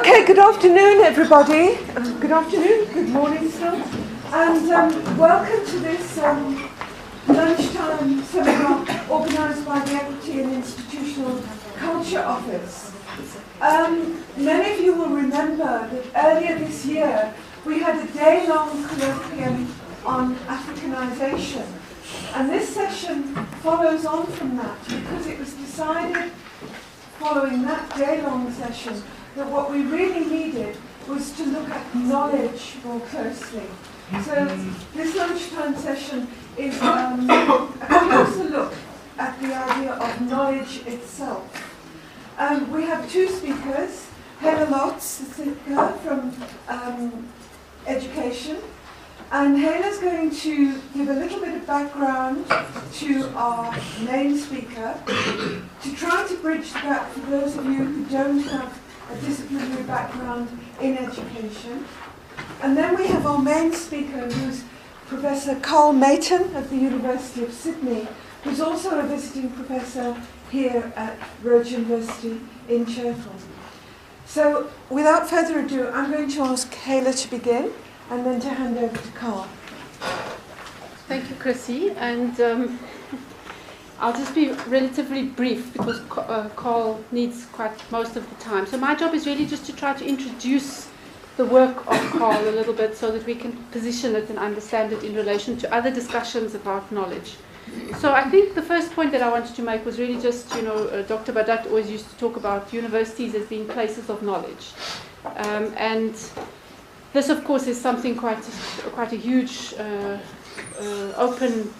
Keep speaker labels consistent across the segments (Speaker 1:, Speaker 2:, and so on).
Speaker 1: Okay, good afternoon, everybody. Good afternoon, good morning still. And welcome to this lunchtime seminar organised by the Equity and Institutional Culture Office. Many of you will remember that earlier this year we had a day-long colloquium on Africanization. And this session follows on from that because it was decided following that day-long session that what we really needed was to look at knowledge more closely. So this lunchtime session is a closer look at the idea of knowledge itself. We have two speakers, Rhodes from education, and Hela's going to give a little bit of background to our main speaker to try to bridge the gap for those of you who don't have a disciplinary background in education. And then we have our main speaker, who's Professor Karl Maton of the University of Sydney, who's also a visiting professor here at Rhodes University in Sheffield. So without further ado, I'm going to ask Hela to begin and then to hand over to Karl.
Speaker 2: Thank you, Chrissy. And I'll just be relatively brief because Karl needs quite most of the time. So my job is really just to try to introduce the work of Karl a little bit so that we can position it and understand it in relation to other discussions about knowledge. So I think the first point that I wanted to make was really just, Dr. Badat always used to talk about universities as being places of knowledge. And this, of course, is something quite a huge, open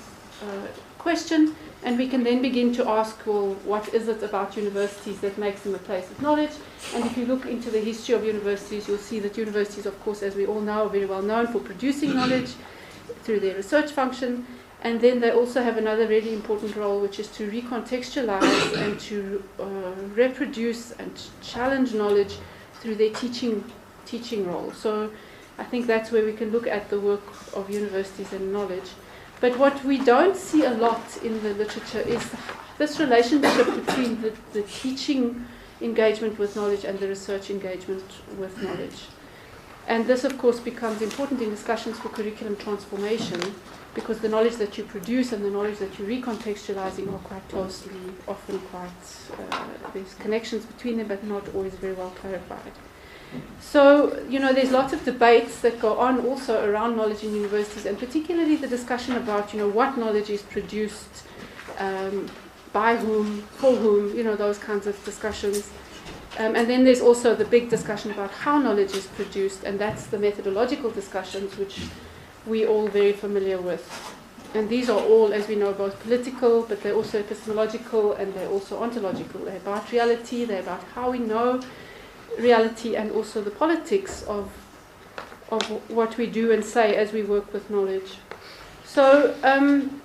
Speaker 2: question. And we can then begin to ask, well, what is it about universities that makes them a place of knowledge? And if you look into the history of universities, you'll see that universities, of course, as we all know, are very well known for producing knowledge through their research function. And then they also have another really important role, which is to recontextualize and to reproduce and challenge knowledge through their teaching role. So I think that's where we can look at the work of universities and knowledge. But what we don't see a lot in the literature is this relationship between the teaching engagement with knowledge and the research engagement with knowledge. And this, of course, becomes important in discussions for curriculum transformation because the knowledge that you produce and the knowledge that you're recontextualizing are quite closely, often quite, there's connections between them, but not always very well clarified. So, there's lots of debates that go on also around knowledge in universities, and particularly the discussion about, what knowledge is produced, by whom, for whom, those kinds of discussions. And then there's also the big discussion about how knowledge is produced, and that's the methodological discussions, which we're all very familiar with. And these are all, as we know, both political, but they're also epistemological, and they're also ontological. They're about reality, they're about how we know reality, and also the politics of what we do and say as we work with knowledge. So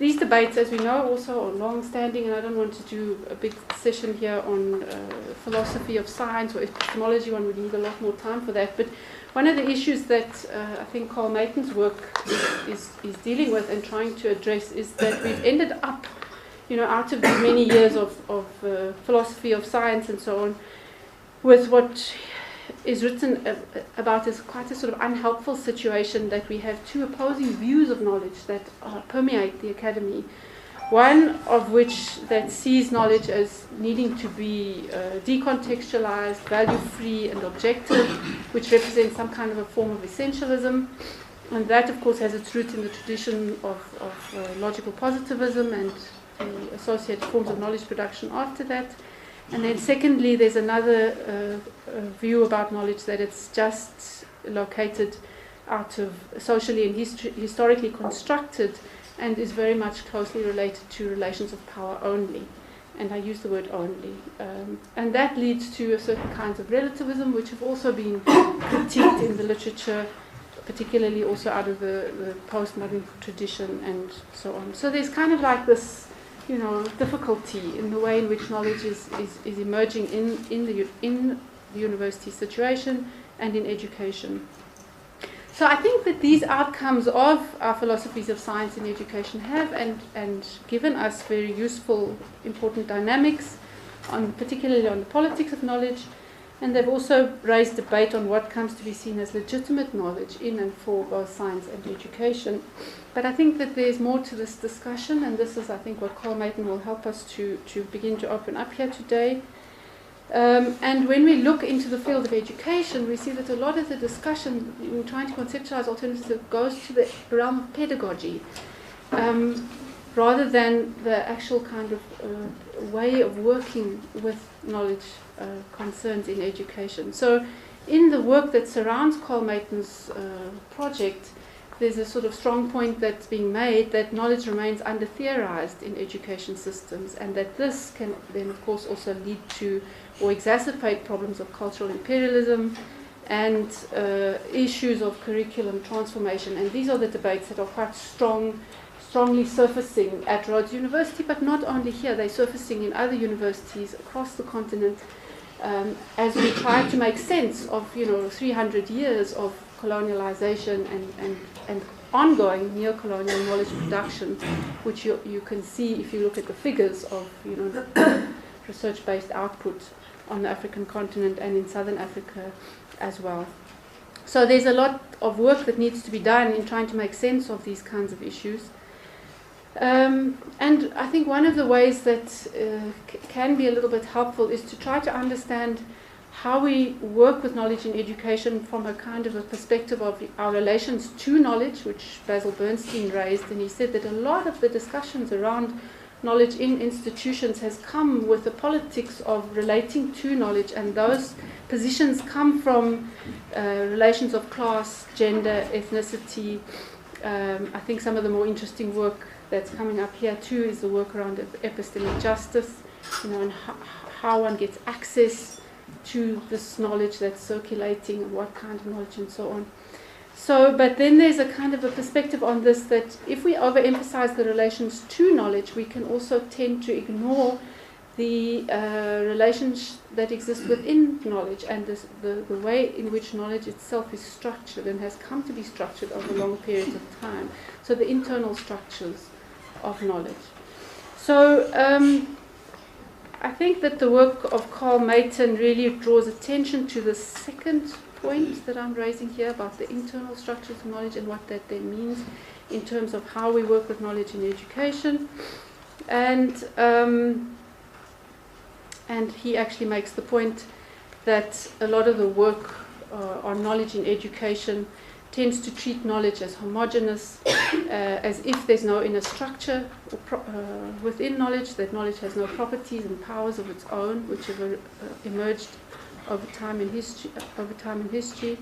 Speaker 2: these debates, as we know, also are long-standing, and I don't want to do a big session here on philosophy of science or epistemology. One would need a lot more time for that. But one of the issues that I think Karl Maton's work is dealing with and trying to address is that we've ended up, out of the many years of philosophy of science and so on, with what is written about as quite a sort of unhelpful situation that we have two opposing views of knowledge that permeate the academy. One of which that sees knowledge as needing to be decontextualized, value-free and objective, which represents some kind of a form of essentialism. And that, of course, has its roots in the tradition of logical positivism and the associated forms of knowledge production after that. And then secondly, there's another view about knowledge that it's just located out of socially and historically constructed and is very much closely related to relations of power only. And I use the word only. And that leads to a certain kinds of relativism, which have also been critiqued in the literature, particularly also out of the postmodern tradition and so on. So there's kind of like this difficulty in the way in which knowledge is emerging in the university situation and in education. So I think that these outcomes of our philosophies of science in education have and given us very useful, important dynamics, particularly on the politics of knowledge, And they've also raised debate on what comes to be seen as legitimate knowledge in and for both science and education. But I think that there's more to this discussion, and this is, I think, what Karl Maton will help us to begin to open up here today. And when we look into the field of education, we see that a lot of the discussion in trying to conceptualize alternatives goes to the realm of pedagogy, rather than the actual kind of way of working with knowledge concerns in education. So in the work that surrounds Karl Maton's project, there's a sort of strong point that's being made that knowledge remains under-theorized in education systems, and that this can then, of course, also lead to or exacerbate problems of cultural imperialism and issues of curriculum transformation. And these are the debates that are quite strongly surfacing at Rhodes University, but not only here, they're surfacing in other universities across the continent as we try to make sense of 300 years of colonialization and ongoing neo-colonial knowledge production, which you can see if you look at the figures of research-based output on the African continent and in southern Africa as well. So there's a lot of work that needs to be done in trying to make sense of these kinds of issues. And I think one of the ways that can be a little bit helpful is to try to understand how we work with knowledge in education from a kind of a perspective of our relations to knowledge, which Basil Bernstein raised, and he said that a lot of the discussions around knowledge in institutions has come with the politics of relating to knowledge, and those positions come from relations of class, gender, ethnicity. I think some of the more interesting work that's coming up here too is the work around epistemic justice, and how one gets access to this knowledge that's circulating, and what kind of knowledge and so on. So, but then there's a kind of a perspective on this that if we overemphasize the relations to knowledge, we can also tend to ignore the relations that exist within knowledge and the way in which knowledge itself is structured and has come to be structured over long periods of time. So the internal structures of knowledge. So I think that the work of Karl Maton really draws attention to the second point that I'm raising here about the internal structures of knowledge and what that then means in terms of how we work with knowledge in education. And he actually makes the point that a lot of the work on knowledge in education tends to treat knowledge as homogeneous, as if there's no inner structure within knowledge, that knowledge has no properties and powers of its own, which have emerged over time in history,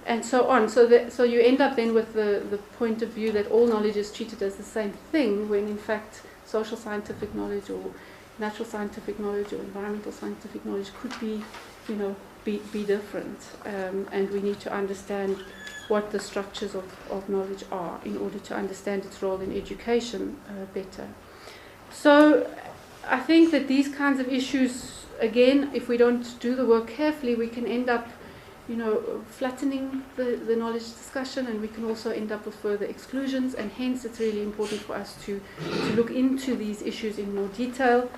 Speaker 2: and so on. So you end up then with the point of view that all knowledge is treated as the same thing, when in fact social scientific knowledge or natural scientific knowledge or environmental scientific knowledge could be different, and we need to understand what the structures of knowledge are in order to understand its role in education better. So I think that these kinds of issues, again, if we don't do the work carefully, we can end up flattening the knowledge discussion, and we can also end up with further exclusions, and hence it's really important for us to look into these issues in more detail.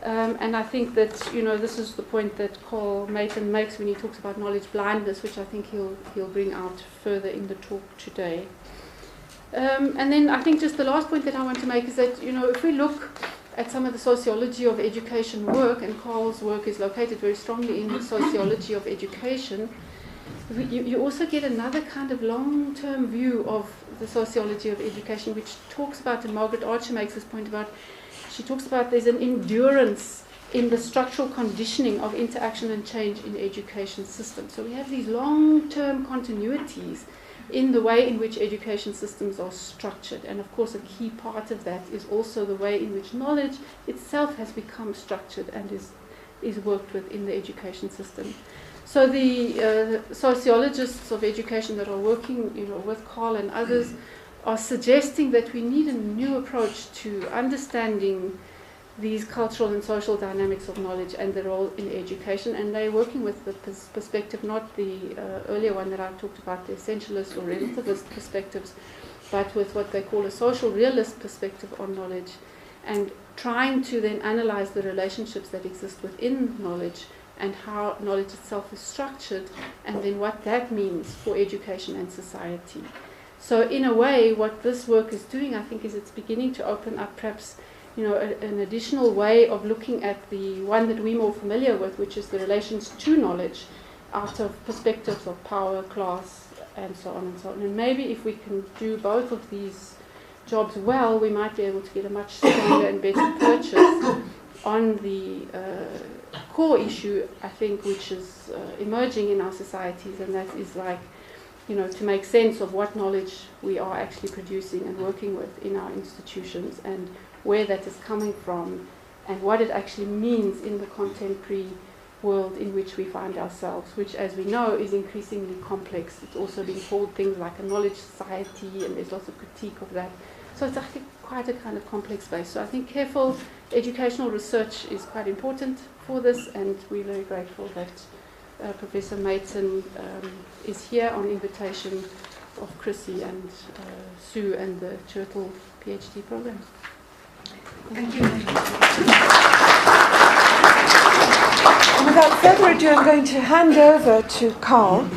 Speaker 2: And I think that this is the point that Karl Maton makes when he talks about knowledge-blindness, which I think he'll bring out further in the talk today. And then I think just the last point that I want to make is that if we look at some of the sociology of education work, and Karl's work is located very strongly in the sociology of education, you also get another kind of long-term view of the sociology of education, which talks about, and Margaret Archer makes this point about, she talks about there's an endurance in the structural conditioning of interaction and change in education systems. So we have these long-term continuities in the way in which education systems are structured. And of course a key part of that is also the way in which knowledge itself has become structured and is worked with in the education system. So the sociologists of education that are working with Karl and others are suggesting that we need a new approach to understanding these cultural and social dynamics of knowledge and their role in education, and they're working with the perspective, not the earlier one that I talked about, the essentialist or relativist perspectives, but with what they call a social realist perspective on knowledge, and trying to then analyze the relationships that exist within knowledge and how knowledge itself is structured, and then what that means for education and society. So in a way, what this work is doing, I think, is it's beginning to open up perhaps, an additional way of looking at the one that we're more familiar with, which is the relations to knowledge, out of perspectives of power, class, and so on and so on. And maybe if we can do both of these jobs well, we might be able to get a much stronger and better purchase on the core issue, I think, which is emerging in our societies, and that is to make sense of what knowledge we are actually producing and working with in our institutions, and where that is coming from, and what it actually means in the contemporary world in which we find ourselves, which, as we know, is increasingly complex. It's also being called things like a knowledge society, and there's lots of critique of that. So it's actually quite a kind of complex space. So I think careful educational research is quite important for this, and we're very grateful that Professor Maton is here on invitation of Chrissy and Sue and the Turtle PhD program.
Speaker 1: Thank you. And without further ado, I'm going to hand over to Karl.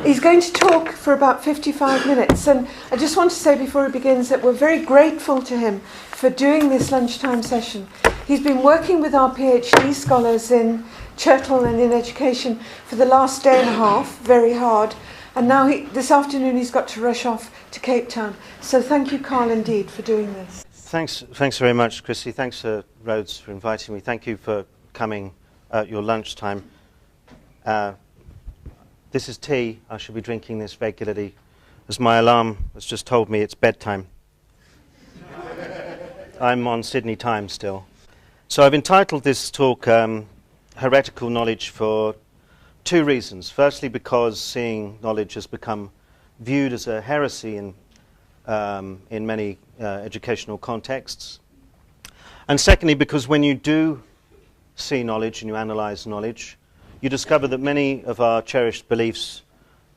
Speaker 1: He's going to talk for about 55 minutes. And I just want to say before he begins that we're very grateful to him for doing this lunchtime session. He's been working with our PhD scholars in Churchill and in education for the last day and a half, very hard. And now this afternoon he's got to rush off to Cape Town. So thank you, Karl, indeed, for doing this.
Speaker 3: Thanks very much, Chrissy. Thanks, Rhodes, for inviting me. Thank you for coming at your lunchtime. This is tea. I should be drinking this regularly, as my alarm has just told me it's bedtime. I'm on Sydney time still. So I've entitled this talk Heretical Knowledge for two reasons. Firstly, because seeing knowledge has become viewed as a heresy in many educational contexts. And secondly, because when you do see knowledge and you analyze knowledge, you discover that many of our cherished beliefs,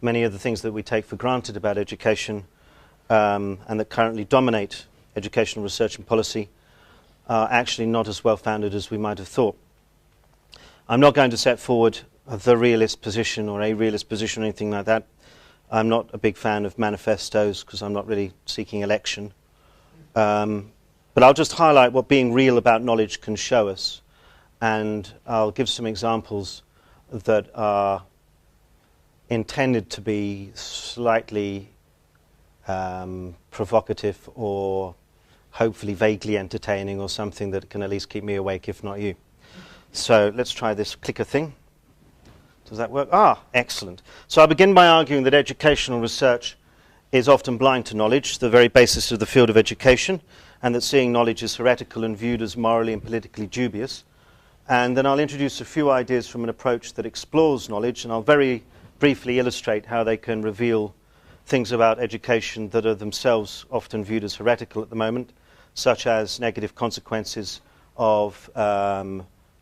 Speaker 3: many of the things that we take for granted about education and that currently dominate educational research and policy are actually not as well founded as we might have thought. I'm not going to set forward the realist position or a realist position or anything like that. I'm not a big fan of manifestos because I'm not really seeking election. But I'll just highlight what being real about knowledge can show us. And I'll give some examples that are intended to be slightly provocative or hopefully vaguely entertaining, or something that can at least keep me awake, if not you. So let's try this clicker thing. Does that work? Excellent. So I'll begin by arguing that educational research is often blind to knowledge, the very basis of the field of education, and that seeing knowledge is heretical and viewed as morally and politically dubious. And then I'll introduce a few ideas from an approach that explores knowledge, and I'll very briefly illustrate how they can reveal things about education that are themselves often viewed as heretical at the moment, such as negative consequences of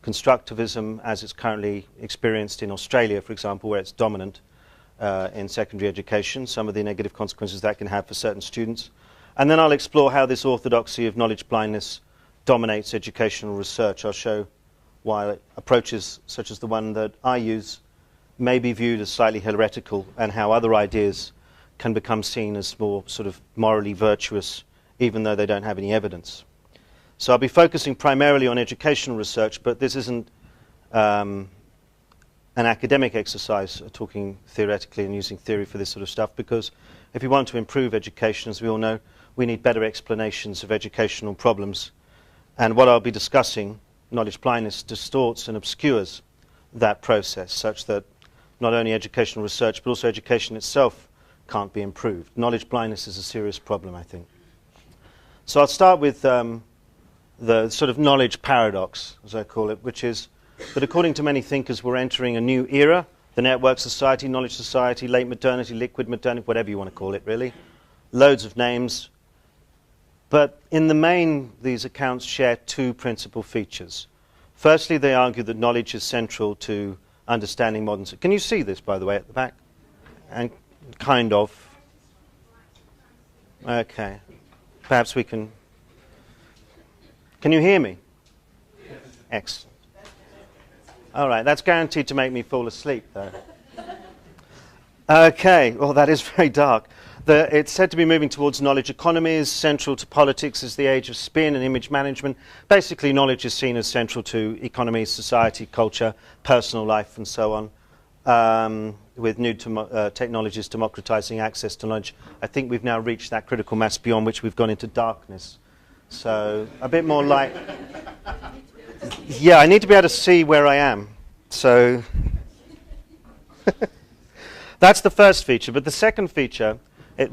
Speaker 3: constructivism as it's currently experienced in Australia, for example, where it's dominant in secondary education, some of the negative consequences that can have for certain students. And then I'll explore how this orthodoxy of knowledge blindness dominates educational research. I'll show why approaches such as the one that I use may be viewed as slightly heretical, and how other ideas can become seen as more sort of morally virtuous, even though they don't have any evidence. So I'll be focusing primarily on educational research, but this isn't an academic exercise, talking theoretically and using theory for this sort of stuff, because if we want to improve education, as we all know, we need better explanations of educational problems. And what I'll be discussing, knowledge blindness, distorts and obscures that process, such that not only educational research, but also education itself can't be improved. Knowledge blindness is a serious problem, I think. So I'll start with the sort of knowledge paradox, as I call it, which is that according to many thinkers, we're entering a new era, the network society, knowledge society, late modernity, liquid modernity, whatever you want to call it, really. Loads of names. But in the main, these accounts share two principal features. Firstly, they argue that knowledge is central to understanding modern... Can you see this, by the way, at the back? And kind of. Okay. Perhaps we can... Can you hear me? Yes. Excellent. All right, that's guaranteed to make me fall asleep, though. Okay, well, that is very dark. It's said to be moving towards knowledge economies. Central to politics is the age of spin and image management. Basically, knowledge is seen as central to economy, society, culture, personal life, and so on. With new technologies democratizing access to knowledge, I think we've now reached that critical mass beyond which we've gone into darkness. So a bit more light. Yeah, I need to be able to see where I am. So that's the first feature. But the second feature,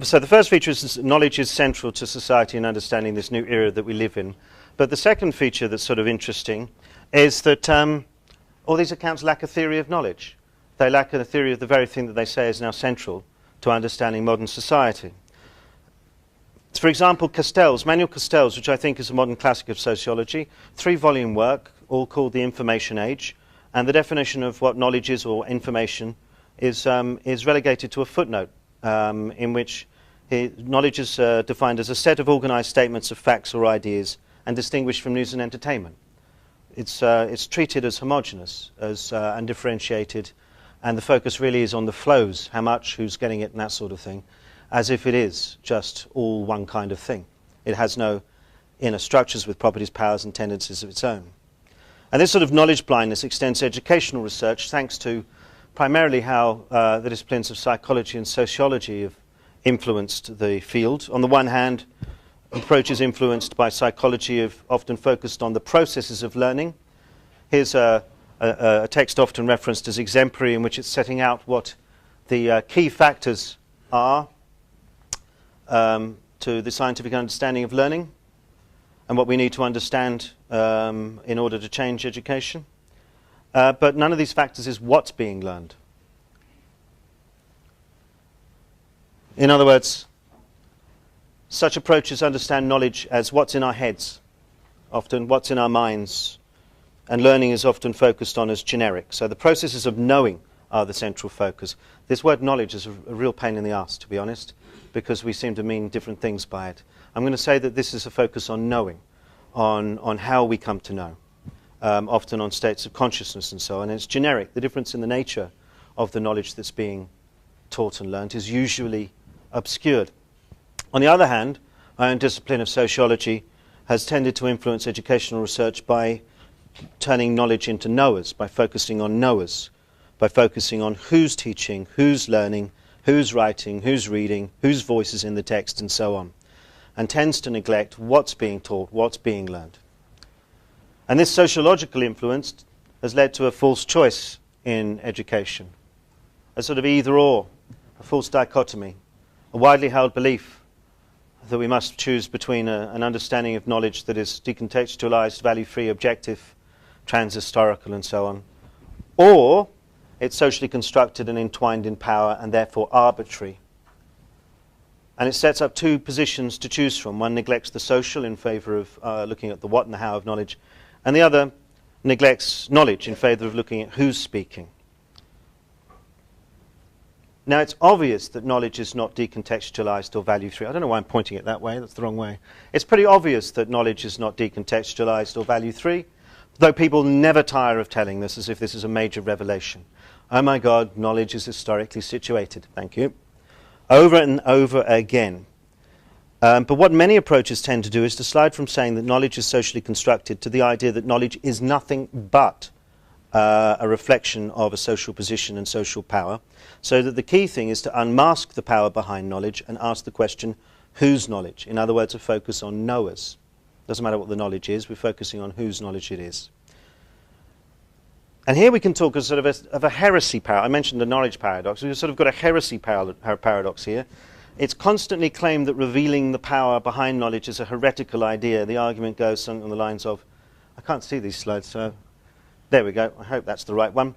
Speaker 3: so the first feature is knowledge is central to society and understanding this new era that we live in. But the second feature that's sort of interesting is that all these accounts lack a theory of knowledge. They lack a theory of the very thing that they say is now central to understanding modern society. For example, Manuel Castells, which I think is a modern classic of sociology, 3-volume work, all called The Information Age, and the definition of what knowledge is or information is relegated to a footnote in which knowledge is defined as a set of organized statements of facts or ideas and distinguished from news and entertainment. It's treated as homogeneous, as undifferentiated, and the focus really is on the flows, how much, who's getting it, and that sort of thing, as if it is just all one kind of thing. It has no inner structures with properties, powers, and tendencies of its own. And this sort of knowledge blindness extends to educational research, thanks to primarily how the disciplines of psychology and sociology have influenced the field. On the one hand, approaches influenced by psychology have often focused on the processes of learning. Here's a text often referenced as exemplary, in which it's setting out what the key factors are to the scientific understanding of learning and what we need to understand in order to change education. But none of these factors is what's being learned. In other words, such approaches understand knowledge as what's in our heads, often what's in our minds, and learning is often focused on as generic. So the processes of knowing are the central focus. This word knowledge is a real pain in the arse, to be honest, because we seem to mean different things by it. I'm going to say that this is a focus on knowing, on how we come to know, often on states of consciousness and so on. And it's generic. The difference in the nature of the knowledge that's being taught and learnt is usually obscured. On the other hand, our own discipline of sociology has tended to influence educational research by turning knowledge into knowers, by focusing on knowers, by focusing on who's teaching, who's learning, who's writing, who's reading, whose voice is in the text, and so on, and tends to neglect what's being taught, what's being learned. And this sociological influence has led to a false choice in education, a sort of either-or, a false dichotomy, a widely held belief that we must choose between an understanding of knowledge that is decontextualized, value-free, objective, trans-historical, and so on, or it's socially constructed and entwined in power and therefore arbitrary. And it sets up two positions to choose from. One neglects the social in favor of looking at the what and the how of knowledge, and the other neglects knowledge in favor of looking at who's speaking. Now, it's obvious that knowledge is not decontextualized or value-free. I don't know why I'm pointing it that way. That's the wrong way. It's pretty obvious that knowledge is not decontextualized or value-free, though people never tire of telling this as if this is a major revelation. Oh my God, knowledge is historically situated. Thank you. Over and over again. But what many approaches tend to do is to slide from saying that knowledge is socially constructed to the idea that knowledge is nothing but a reflection of a social position and social power, so that the key thing is to unmask the power behind knowledge and ask the question, whose knowledge? In other words, a focus on knowers. Doesn't matter what the knowledge is, we're focusing on whose knowledge it is. And here we can talk as sort of a heresy paradox. I mentioned the knowledge paradox. We've sort of got a heresy paradox here. It's constantly claimed that revealing the power behind knowledge is a heretical idea. The argument goes something on the lines of, I can't see these slides, so there we go. I hope that's the right one.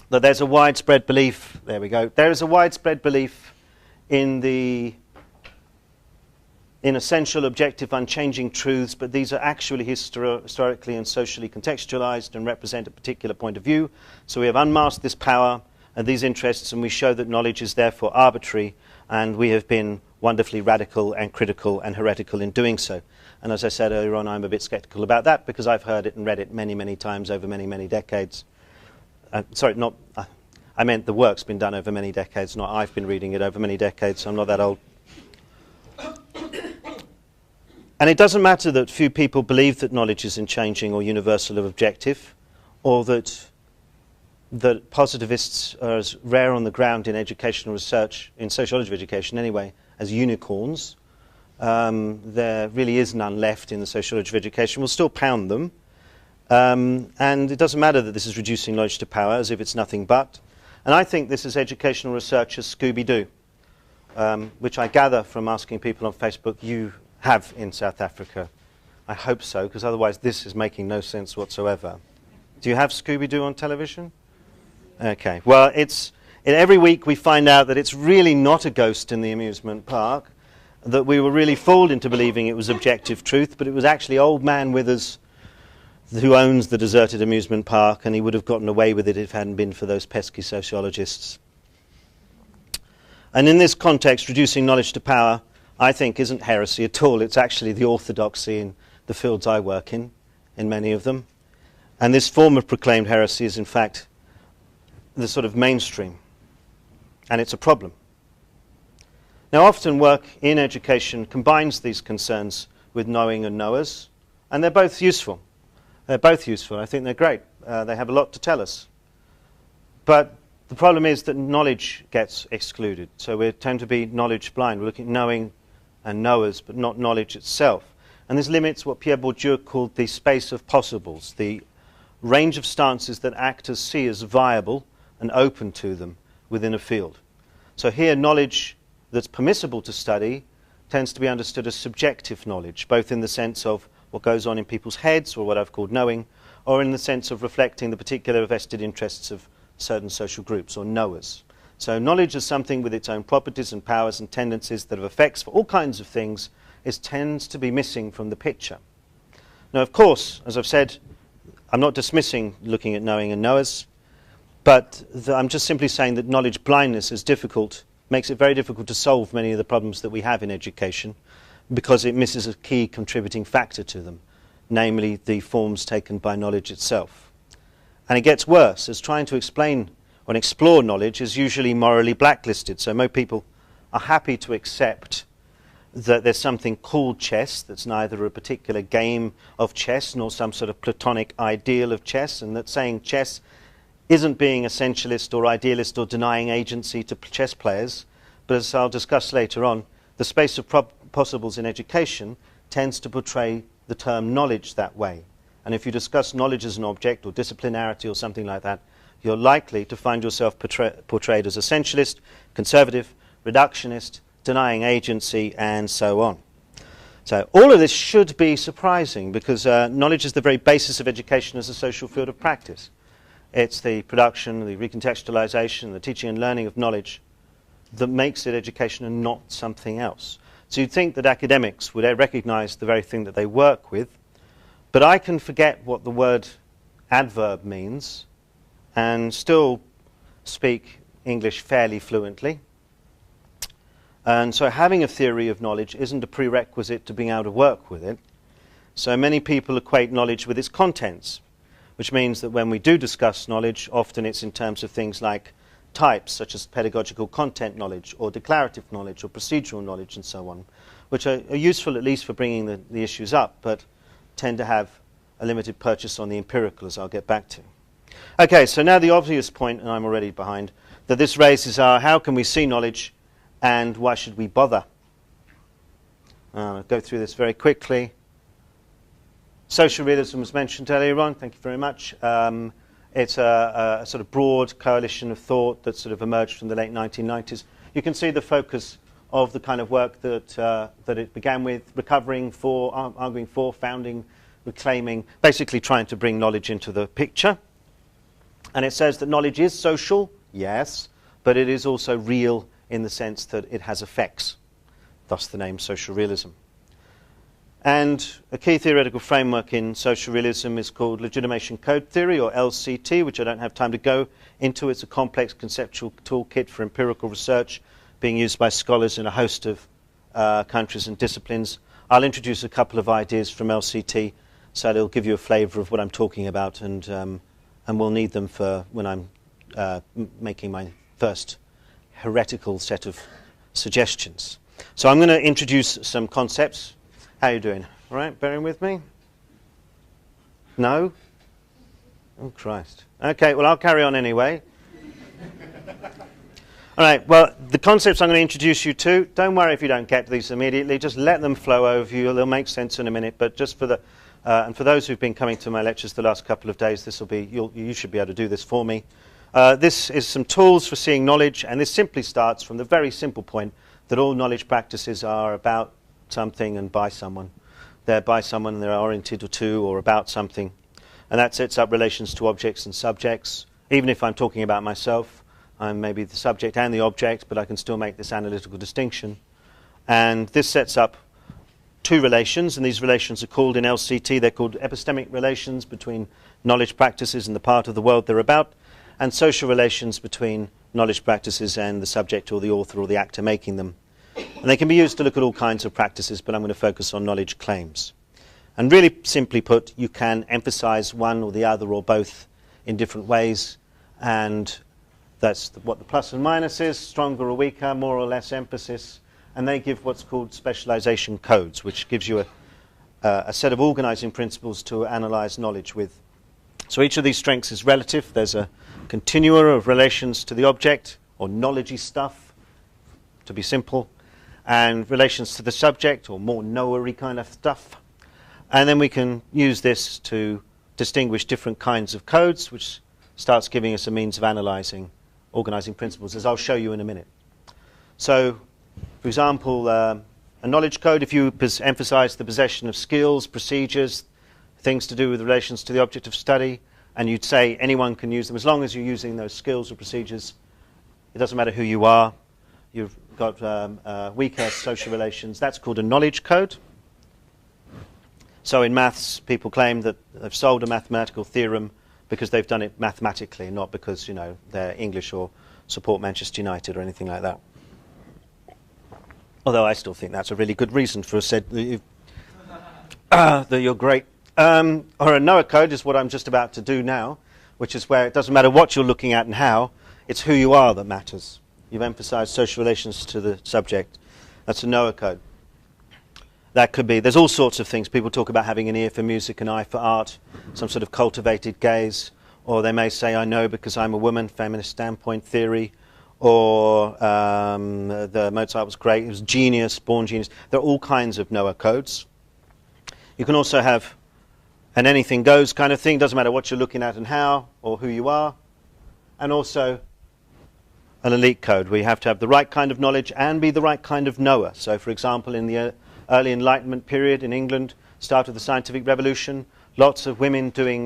Speaker 3: That there's a widespread belief, there we go. There is a widespread belief in essential, objective, unchanging truths, but these are actually historically and socially contextualized and represent a particular point of view. So we have unmasked this power and these interests, and we show that knowledge is therefore arbitrary, and we have been wonderfully radical and critical and heretical in doing so. And as I said earlier on, I'm a bit skeptical about that because I've heard it and read it many, many times over many, many decades. sorry, not, I meant the work's been done over many decades, not I've been reading it over many decades, so I'm not that old. And it doesn't matter that few people believe that knowledge is unchanging or universal or objective, or that positivists are as rare on the ground in educational research, in sociology of education anyway, as unicorns. There really is none left in the sociology of education. We'll still pound them. And it doesn't matter that this is reducing knowledge to power, as if it's nothing but. And I think this is educational research as Scooby-Doo, which I gather from asking people on Facebook you have in South Africa. I hope so, because otherwise this is making no sense whatsoever. Do you have Scooby-Doo on television? Okay. Well, every week we find out that it's really not a ghost in the amusement park, that we were really fooled into believing it was objective truth, but it was actually old man Withers who owns the deserted amusement park, and he would have gotten away with it if it hadn't been for those pesky sociologists. And in this context, reducing knowledge to power, I think, isn't heresy at all. It's actually the orthodoxy in the fields I work in many of them. And this form of proclaimed heresy is, in fact, the sort of mainstream. And it's a problem. Now, often work in education combines these concerns with knowing and knowers, and they're both useful. They're both useful. I think they're great. They have a lot to tell us. But the problem is that knowledge gets excluded. So we tend to be knowledge blind. We're looking at knowing and knowers, but not knowledge itself. And this limits what Pierre Bourdieu called the space of possibles, the range of stances that actors see as viable and open to them within a field. So here, knowledge that's permissible to study tends to be understood as subjective knowledge, both in the sense of what goes on in people's heads, or what I've called knowing, or in the sense of reflecting the particular vested interests of certain social groups, or knowers. So knowledge is something with its own properties and powers and tendencies that have effects for all kinds of things, tends to be missing from the picture. Now, of course, as I've said, I'm not dismissing looking at knowing and knowers, but I'm just simply saying that knowledge blindness is difficult, makes it very difficult to solve many of the problems that we have in education, because it misses a key contributing factor to them, namely the forms taken by knowledge itself. And it gets worse, as trying to explain or explore knowledge is usually morally blacklisted. So most people are happy to accept that there's something called chess that's neither a particular game of chess nor some sort of platonic ideal of chess, and that saying chess isn't being essentialist or idealist or denying agency to chess players, but as I'll discuss later on, the space of possibles in education tends to portray the term knowledge that way. And if you discuss knowledge as an object or disciplinarity or something like that, you're likely to find yourself portrayed as essentialist, conservative, reductionist, denying agency, and so on. So all of this should be surprising, because knowledge is the very basis of education as a social field of practice. It's the production, the recontextualization, the teaching and learning of knowledge that makes it education and not something else. So you'd think that academics would recognize the very thing that they work with, but I can forget what the word adverb means and still speak English fairly fluently. And so having a theory of knowledge isn't a prerequisite to being able to work with it. So many people equate knowledge with its contents, which means that when we do discuss knowledge, often it's in terms of things like types, such as pedagogical content knowledge, or declarative knowledge, or procedural knowledge, and so on, which are useful at least for bringing the issues up, but tend to have a limited purchase on the empirical, as I'll get back to. Okay, so now the obvious point, and I'm already behind, that this raises are how can we see knowledge and why should we bother? I'll go through this very quickly. Social realism was mentioned earlier on, thank you very much. It's a sort of broad coalition of thought that sort of emerged from the late 1990s. You can see the focus of the kind of work that it began with, recovering for, arguing for, founding, reclaiming, basically trying to bring knowledge into the picture. And it says that knowledge is social, yes, but it is also real in the sense that it has effects, thus the name social realism. And a key theoretical framework in social realism is called legitimation code theory, or LCT, which I don't have time to go into. It's a complex conceptual toolkit for empirical research being used by scholars in a host of countries and disciplines. I'll introduce a couple of ideas from LCT, so it'll give you a flavour of what I'm talking about, and and we'll need them for when I'm making my first heretical set of suggestions. So I'm going to introduce some concepts. How are you doing? All right, bearing with me? No? Oh, Christ. Okay, well, I'll carry on anyway. All right, well, the concepts I'm going to introduce you to, don't worry if you don't get these immediately. Just let them flow over you. They'll make sense in a minute. But just for the, and for those who've been coming to my lectures the last couple of days, this will be, you should be able to do this for me. This is some tools for seeing knowledge, and this simply starts from the very simple point that all knowledge practices are about something and by someone. They're by someone and they're oriented to or about something. And that sets up relations to objects and subjects. Even if I'm talking about myself, I'm maybe the subject and the object, but I can still make this analytical distinction. And this sets up two relations, and these relations are called in LCT, they're called epistemic relations between knowledge practices and the part of the world they're about, and social relations between knowledge practices and the subject or the author or the actor making them. And they can be used to look at all kinds of practices, but I'm going to focus on knowledge claims. And really simply put, you can emphasize one or the other or both in different ways, and that's what the plus and minus is, stronger or weaker, more or less emphasis, and they give what's called specialization codes, which gives you a set of organizing principles to analyze knowledge with. So each of these strengths is relative. There's a continua of relations to the object, or knowledgey stuff, to be simple, and relations to the subject, or more knowery kind of stuff. And then we can use this to distinguish different kinds of codes, which starts giving us a means of analyzing organizing principles, as I'll show you in a minute. So, for example, a knowledge code, if you emphasize the possession of skills, procedures, things to do with relations to the object of study, and you'd say anyone can use them, as long as you're using those skills or procedures, it doesn't matter who you are, you've got weaker social relations, that's called a knowledge code. So in maths, people claim that they've solved a mathematical theorem because they've done it mathematically, not because, you know, they're English or support Manchester United or anything like that. Although I still think that's a really good reason for that you're great. Or a Noah code is what I'm just about to do now, which is where it doesn't matter what you're looking at and how, it's who you are that matters. You've emphasized social relations to the subject. That's a Noah code. That could be, there's all sorts of things. People talk about having an ear for music, an eye for art, some sort of cultivated gaze, or they may say, I know because I'm a woman, feminist standpoint theory, or the Mozart was great, he was genius, born genius. There are all kinds of Noah codes. You can also have an anything goes kind of thing, doesn't matter what you're looking at and how, or who you are, and also an elite code, where you have to have the right kind of knowledge and be the right kind of knower. So, for example, in the early Enlightenment period in England, start of the scientific revolution, lots of women doing,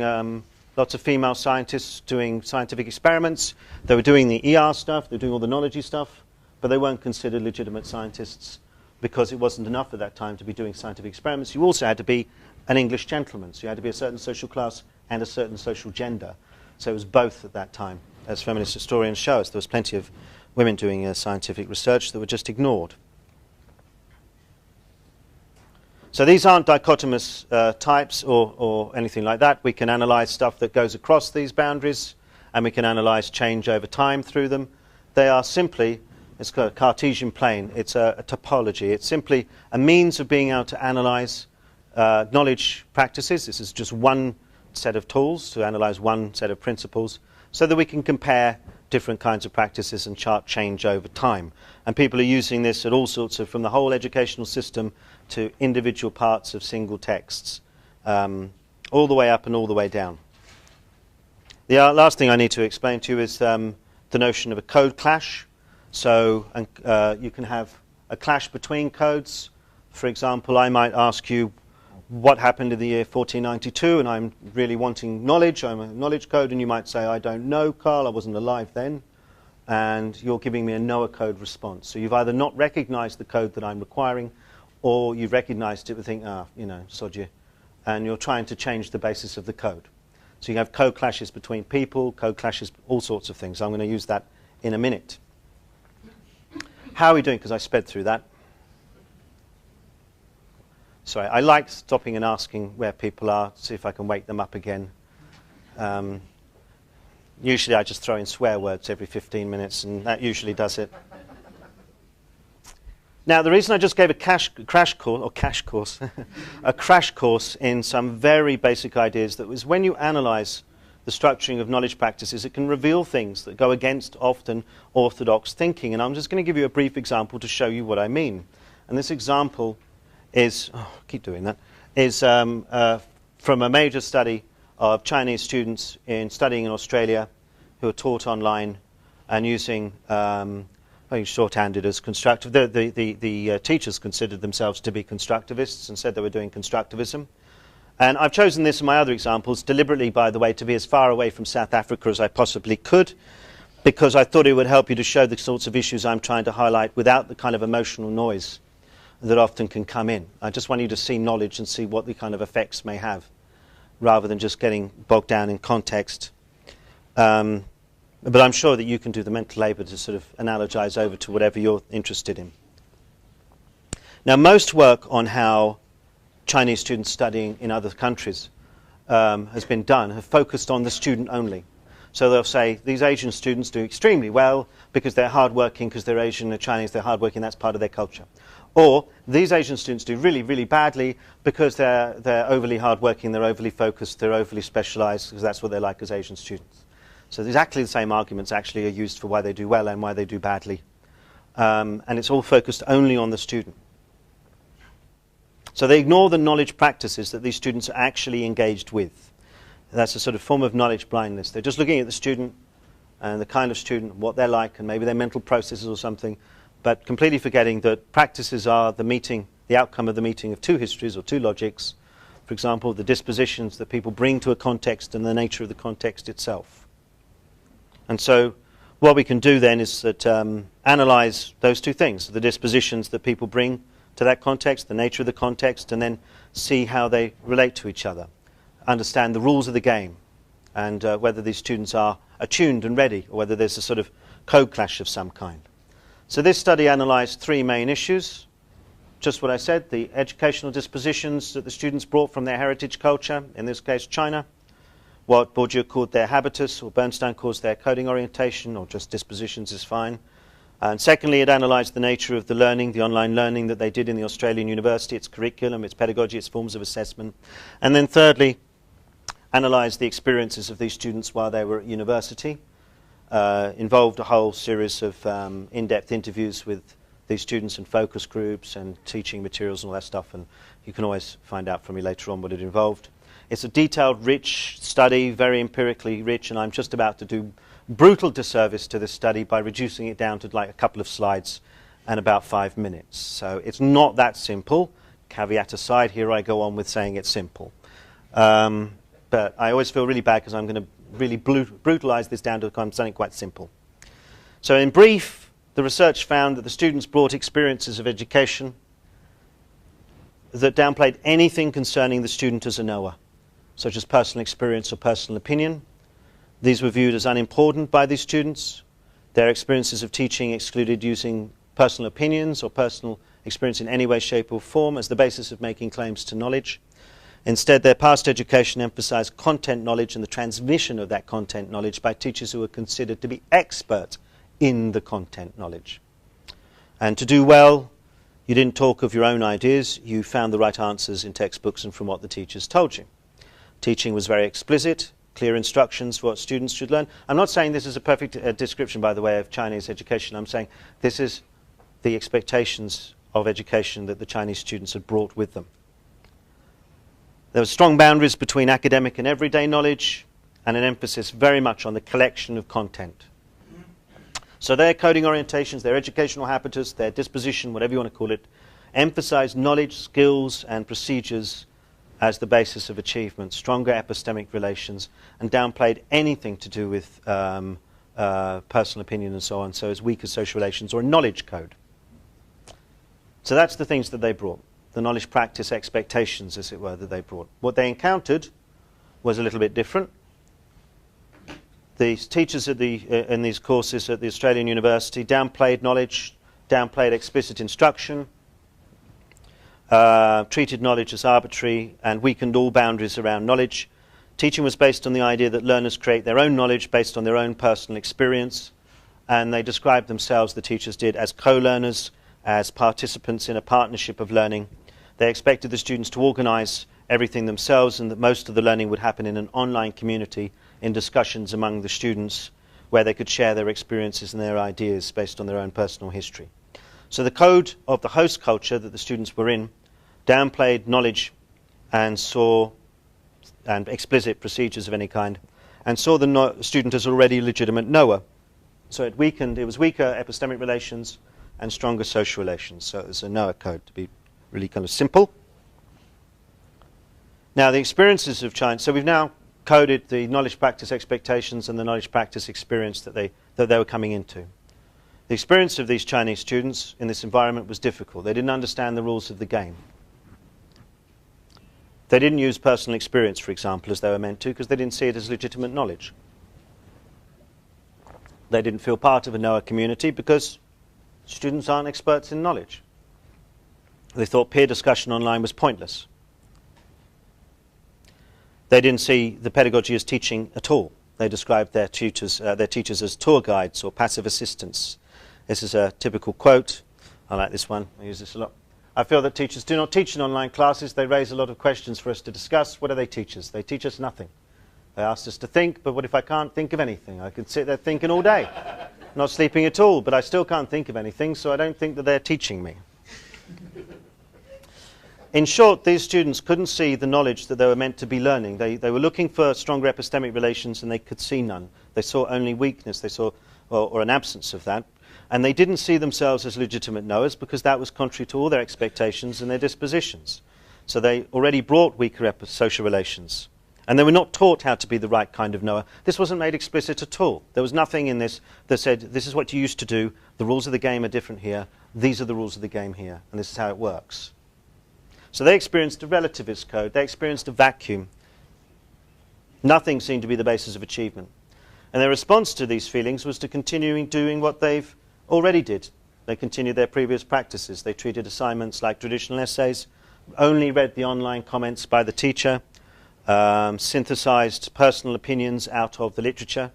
Speaker 3: lots of female scientists doing scientific experiments. They were doing the ER stuff, they were doing all the knowledgey stuff, but they weren't considered legitimate scientists because it wasn't enough at that time to be doing scientific experiments. You also had to be an English gentleman, so you had to be a certain social class and a certain social gender. So it was both at that time. As feminist historians show us, there was plenty of women doing scientific research that were just ignored. So these aren't dichotomous types or anything like that. We can analyze stuff that goes across these boundaries, and we can analyze change over time through them. They are simply, it's called a Cartesian plane. It's a topology. It's simply a means of being able to analyze knowledge practices. This is just one set of tools to analyze one set of principles, so that we can compare different kinds of practices and chart change over time. And people are using this at all sorts of, from the whole educational system to individual parts of single texts, all the way up and all the way down. The last thing I need to explain to you is the notion of a code clash. So you can have a clash between codes. For example, I might ask you what happened in the year 1492, and I'm really wanting knowledge. I'm a knowledge code, and you might say, I don't know, Karl, I wasn't alive then. And you're giving me a Noah code response. So you've either not recognized the code that I'm requiring, or you've recognized it and think, you know, sod you. And you're trying to change the basis of the code. So you have code clashes between people, code clashes, all sorts of things. I'm going to use that in a minute. How are we doing? Because I sped through that. Sorry, I like stopping and asking where people are, see if I can wake them up again. Usually I just throw in swear words every 15 minutes, and that usually does it. Now, the reason I just gave a crash course in some very basic ideas, that was when you analyze the structuring of knowledge practices, it can reveal things that go against often orthodox thinking. And I'm just going to give you a brief example to show you what I mean. And this example is, from a major study of Chinese students studying in Australia who are taught online and using shorthanded as constructive. The teachers considered themselves to be constructivists and said they were doing constructivism. And I've chosen this in my other examples deliberately, by the way, to be as far away from South Africa as I possibly could, because I thought it would help you to show the sorts of issues I'm trying to highlight without the kind of emotional noise that often can come in. I just want you to see knowledge and see what the kind of effects may have, rather than just getting bogged down in context. But I'm sure that you can do the mental labour to sort of analogize over to whatever you're interested in. Now, most work on how Chinese students studying in other countries has been done have focused on the student only. So they'll say, these Asian students do extremely well because they're hardworking, because they're Asian, they're Chinese, they're hardworking, that's part of their culture. Or, these Asian students do really, really badly because they're overly hardworking, they're overly focused, they're overly specialized, because that's what they're like as Asian students. So exactly the same arguments actually are used for why they do well and why they do badly. And it's all focused only on the student. So they ignore the knowledge practices that these students are actually engaged with. That's a sort of form of knowledge blindness. They're just looking at the student and the kind of student, what they're like, and maybe their mental processes or something, but completely forgetting that practices are the outcome of the meeting of two histories or two logics. For example, the dispositions that people bring to a context and the nature of the context itself. And so what we can do then is that analyze those two things, the dispositions that people bring to that context, the nature of the context, and then see how they relate to each other, understand the rules of the game, and whether these students are attuned and ready, or whether there's a sort of code clash of some kind. So this study analyzed three main issues. Just what I said, the educational dispositions that the students brought from their heritage culture, in this case China, what Bourdieu called their habitus, or Bernstein calls their coding orientation, or just dispositions is fine. And secondly, it analysed the nature of the learning, the online learning that they did in the Australian university, its curriculum, its pedagogy, its forms of assessment. And then thirdly, analysed the experiences of these students while they were at university. Involved a whole series of in-depth interviews with these students and focus groups and teaching materials and all that stuff, and you can always find out from me later on what it involved. It's a detailed, rich study, very empirically rich, and I'm just about to do brutal disservice to this study by reducing it down to like a couple of slides and about 5 minutes. So it's not that simple. Caveat aside, here I go on with saying it's simple. But I always feel really bad because I'm going to really brutalize this down to something quite simple. So in brief, the research found that the students brought experiences of education that downplayed anything concerning the student as a knower, such as personal experience or personal opinion. These were viewed as unimportant by these students. Their experiences of teaching excluded using personal opinions or personal experience in any way, shape or form as the basis of making claims to knowledge. Instead, their past education emphasized content knowledge and the transmission of that content knowledge by teachers who were considered to be expert in the content knowledge. And to do well, you didn't talk of your own ideas, you found the right answers in textbooks and from what the teachers told you. Teaching was very explicit, clear instructions for what students should learn. I'm not saying this is a perfect description, by the way, of Chinese education. I'm saying this is the expectations of education that the Chinese students had brought with them. There were strong boundaries between academic and everyday knowledge, and an emphasis very much on the collection of content. So their coding orientations, their educational habitus, their disposition, whatever you want to call it, emphasized knowledge, skills, and procedures as the basis of achievement, stronger epistemic relations, and downplayed anything to do with personal opinion and so on, so as weaker social relations or a knowledge code. So that's the things that they brought, the knowledge practice expectations, as it were, that they brought. What they encountered was a little bit different. The teachers at in these courses at the Australian University downplayed knowledge, downplayed explicit instruction, treated knowledge as arbitrary, and weakened all boundaries around knowledge, Teaching was based on the idea that learners create their own knowledge based on their own personal experience, and they described themselves, the teachers did, as co-learners, as participants in a partnership of learning. They expected the students to organize everything themselves, and that most of the learning would happen in an online community in discussions among the students where they could share their experiences and their ideas based on their own personal history. So the code of the host culture that the students were in downplayed knowledge and explicit procedures of any kind, and saw the student as already a legitimate knower. So it was weaker epistemic relations and stronger social relations. So it was a knower code, to be really kind of simple. Now the experiences of China, so we've now coded the knowledge practice expectations and the knowledge practice experience that they were coming into. The experience of these Chinese students in this environment was difficult. They didn't understand the rules of the game. They didn't use personal experience, for example, as they were meant to, because they didn't see it as legitimate knowledge. They didn't feel part of a knower community because students aren't experts in knowledge. They thought peer discussion online was pointless. They didn't see the pedagogy as teaching at all. They described their teachers as tour guides or passive assistants. This is a typical quote. I like this one. I use this a lot. I feel that teachers do not teach in online classes. They raise a lot of questions for us to discuss. What do they teach us? They teach us nothing. They asked us to think, but what if I can't think of anything? I could sit there thinking all day, not sleeping at all, but I still can't think of anything, so I don't think that they're teaching me. In short, these students couldn't see the knowledge that they were meant to be learning. They were looking for stronger epistemic relations, and they could see none. They saw only weakness. They saw, or an absence of that. And they didn't see themselves as legitimate knowers because that was contrary to all their expectations and their dispositions. So they already brought weaker social relations. And they were not taught how to be the right kind of knower. This wasn't made explicit at all. There was nothing in this that said, this is what you used to do, the rules of the game are different here, these are the rules of the game here, and this is how it works. So they experienced a relativist code, they experienced a vacuum. Nothing seemed to be the basis of achievement. And their response to these feelings was to continue doing what they've already did. They continued their previous practices. They treated assignments like traditional essays, only read the online comments by the teacher, synthesized personal opinions out of the literature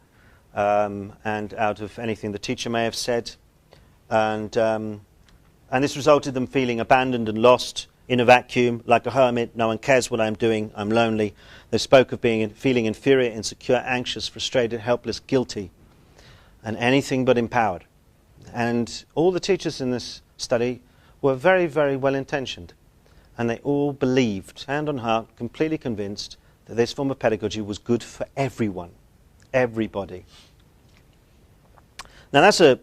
Speaker 3: and out of anything the teacher may have said. And this resulted in them feeling abandoned and lost in a vacuum, like a hermit. No one cares what I'm doing, I'm lonely. They spoke of feeling inferior, insecure, anxious, frustrated, helpless, guilty, and anything but empowered. And all the teachers in this study were very, very well intentioned. And they all believed, hand on heart, completely convinced that this form of pedagogy was good for everyone, everybody. Now that's a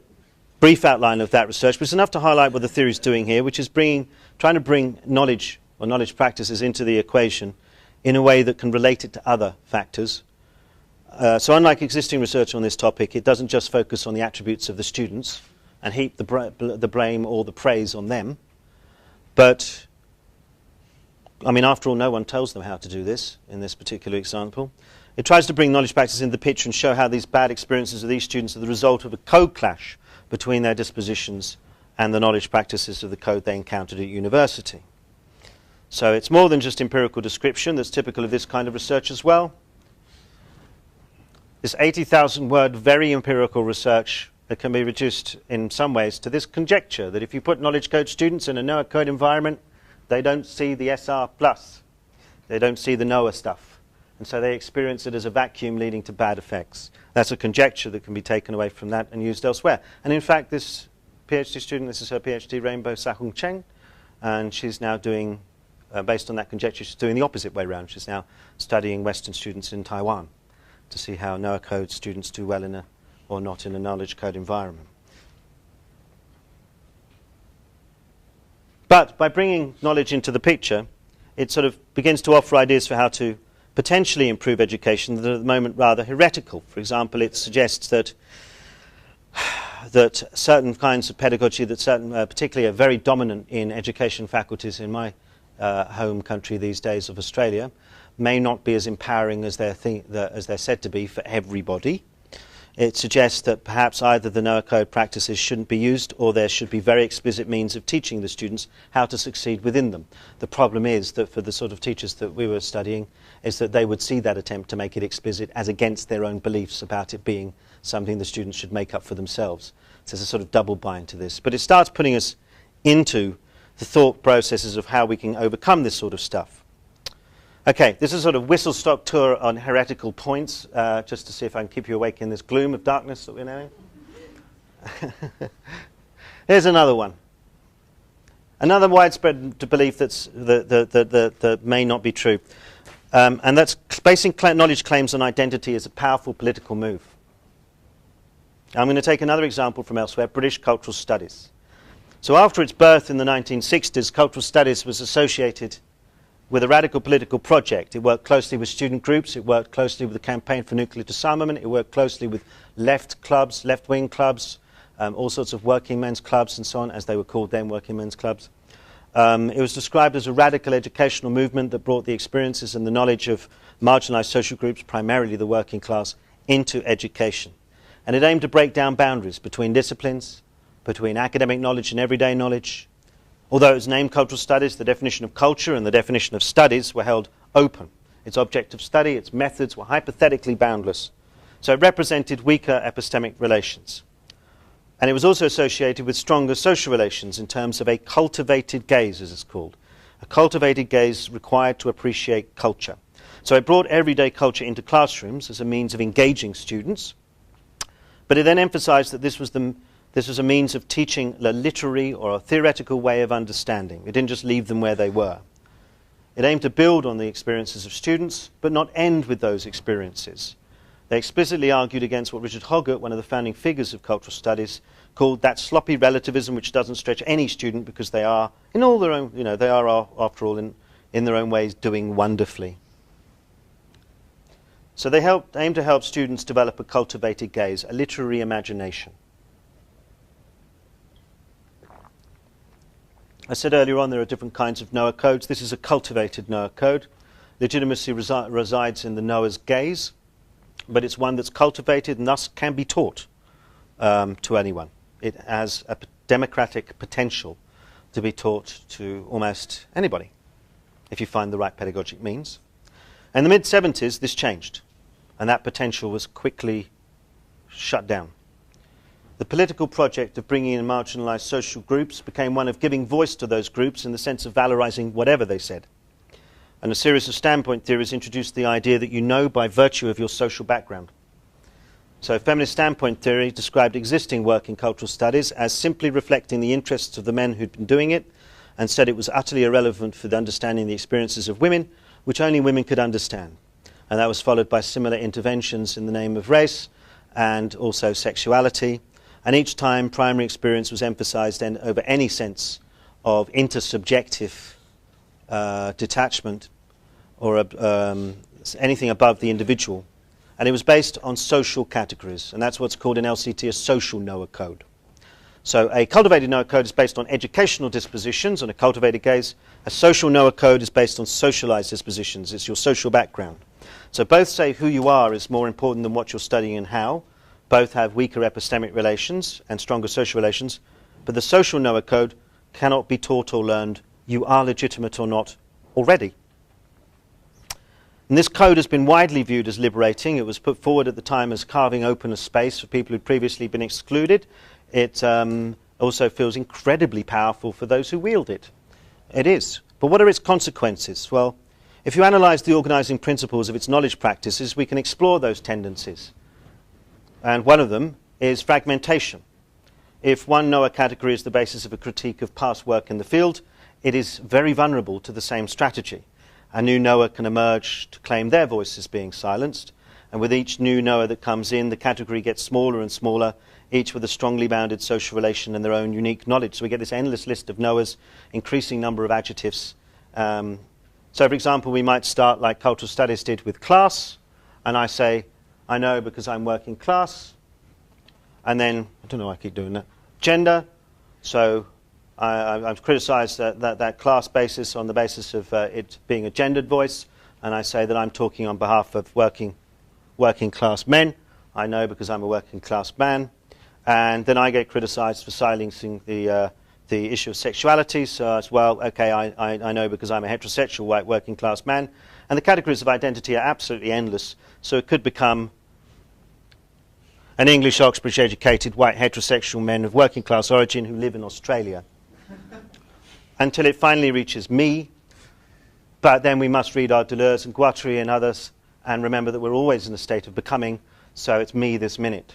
Speaker 3: brief outline of that research, but it's enough to highlight what the theory is doing here, which is trying to bring knowledge or knowledge practices into the equation in a way that can relate it to other factors. So unlike existing research on this topic, it doesn't just focus on the attributes of the students and heap the blame or the praise on them. But, I mean, after all, no one tells them how to do this in this particular example. It tries to bring knowledge practice into the picture and show how these bad experiences of these students are the result of a code clash between their dispositions and the knowledge practices of the code they encountered at university. So it's more than just empirical description that's typical of this kind of research as well. This 80,000 word, very empirical research that can be reduced in some ways to this conjecture that if you put knowledge code students in a knower code environment, they don't see the SR+. They don't see the knower stuff. And so they experience it as a vacuum leading to bad effects. That's a conjecture that can be taken away from that and used elsewhere. And in fact, this PhD student, this is her PhD, Rainbow Sahung Cheng, and she's now doing, based on that conjecture, she's doing the opposite way around. She's now studying Western students in Taiwan to see how knower code students do well in or not in a knowledge code environment. But by bringing knowledge into the picture, it sort of begins to offer ideas for how to potentially improve education that are at the moment rather heretical. For example, it suggests that certain kinds of pedagogy that particularly are very dominant in education faculties in my home country these days of Australia may not be as empowering as they're said to be for everybody. It suggests that perhaps either the Noah Code practices shouldn't be used, or there should be very explicit means of teaching the students how to succeed within them. The problem is that for the sort of teachers that we were studying, is that they would see that attempt to make it explicit as against their own beliefs about it being something the students should make up for themselves. So there's a sort of double bind to this. But it starts putting us into the thought processes of how we can overcome this sort of stuff. Okay, this is a sort of whistle-stop tour on heretical points, just to see if I can keep you awake in this gloom of darkness that we're now in. Here's another one. Another widespread belief that may not be true. And that's basing knowledge claims on identity as a powerful political move. I'm going to take another example from elsewhere, British cultural studies. So after its birth in the 1960s, cultural studies was associated with a radical political project. It worked closely with student groups, it worked closely with the campaign for nuclear disarmament, it worked closely with left clubs, left-wing clubs, all sorts of working men's clubs and so on, as they were called then, working men's clubs. It was described as a radical educational movement that brought the experiences and the knowledge of marginalised social groups, primarily the working class, into education. And it aimed to break down boundaries between disciplines, between academic knowledge and everyday knowledge. Although it was named cultural studies, the definition of culture and the definition of studies were held open. Its object of study, its methods were hypothetically boundless. So it represented weaker epistemic relations. And it was also associated with stronger social relations in terms of a cultivated gaze, as it's called. A cultivated gaze required to appreciate culture. So it brought everyday culture into classrooms as a means of engaging students. But it then emphasized that this was a means of teaching a literary or a theoretical way of understanding. It didn't just leave them where they were. It aimed to build on the experiences of students, but not end with those experiences. They explicitly argued against what Richard Hoggart, one of the founding figures of cultural studies, called that sloppy relativism which doesn't stretch any student because they are, in all their own, they are, after all, in their own ways, doing wonderfully. So they aim to help students develop a cultivated gaze, a literary imagination. I said earlier on there are different kinds of Noah codes. This is a cultivated Noah code. Legitimacy resides in the Noah's gaze, but it's one that's cultivated and thus can be taught to anyone. It has a democratic potential to be taught to almost anybody, if you find the right pedagogic means. In the mid-70s, this changed, and that potential was quickly shut down. The political project of bringing in marginalised social groups became one of giving voice to those groups in the sense of valorising whatever they said. And a series of standpoint theories introduced the idea that you know by virtue of your social background. So feminist standpoint theory described existing work in cultural studies as simply reflecting the interests of the men who'd been doing it, and said it was utterly irrelevant for the understanding the experiences of women, which only women could understand. And that was followed by similar interventions in the name of race and also sexuality. And each time primary experience was emphasized over any sense of intersubjective detachment or anything above the individual. And it was based on social categories, and that's what's called in LCT a social Noah code. So a cultivated Noah code is based on educational dispositions and a cultivated gaze. A social Noah code is based on socialized dispositions. It's your social background. So both say who you are is more important than what you're studying and how. Both have weaker epistemic relations and stronger social relations. But the social Noah code cannot be taught or learned. You are legitimate or not already. And this code has been widely viewed as liberating. It was put forward at the time as carving open a space for people who'd previously been excluded. It also feels incredibly powerful for those who wield it. It is. But what are its consequences? Well, if you analyse the organising principles of its knowledge practices, we can explore those tendencies. And one of them is fragmentation. If one Noah category is the basis of a critique of past work in the field, it is very vulnerable to the same strategy. A new Noah can emerge to claim their voice is being silenced, and with each new Noah that comes in, the category gets smaller and smaller, each with a strongly bounded social relation and their own unique knowledge. So we get this endless list of Noahs, increasing number of adjectives. So, for example, we might start like cultural studies did with class, and I say, I know because I'm working class, and then, I don't know why I keep doing that, gender. So I've criticised that class basis on the basis of it being a gendered voice, and I say that I'm talking on behalf of working class men. I know because I'm a working class man. And then I get criticized for silencing the issue of sexuality. So as well, okay, I know because I'm a heterosexual white working class man. And the categories of identity are absolutely endless. So it could become an English Oxbridge educated white heterosexual men of working class origin who live in Australia. Until it finally reaches me. But then we must read our Deleuze and Guattari and others and remember that we're always in a state of becoming. So it's me this minute.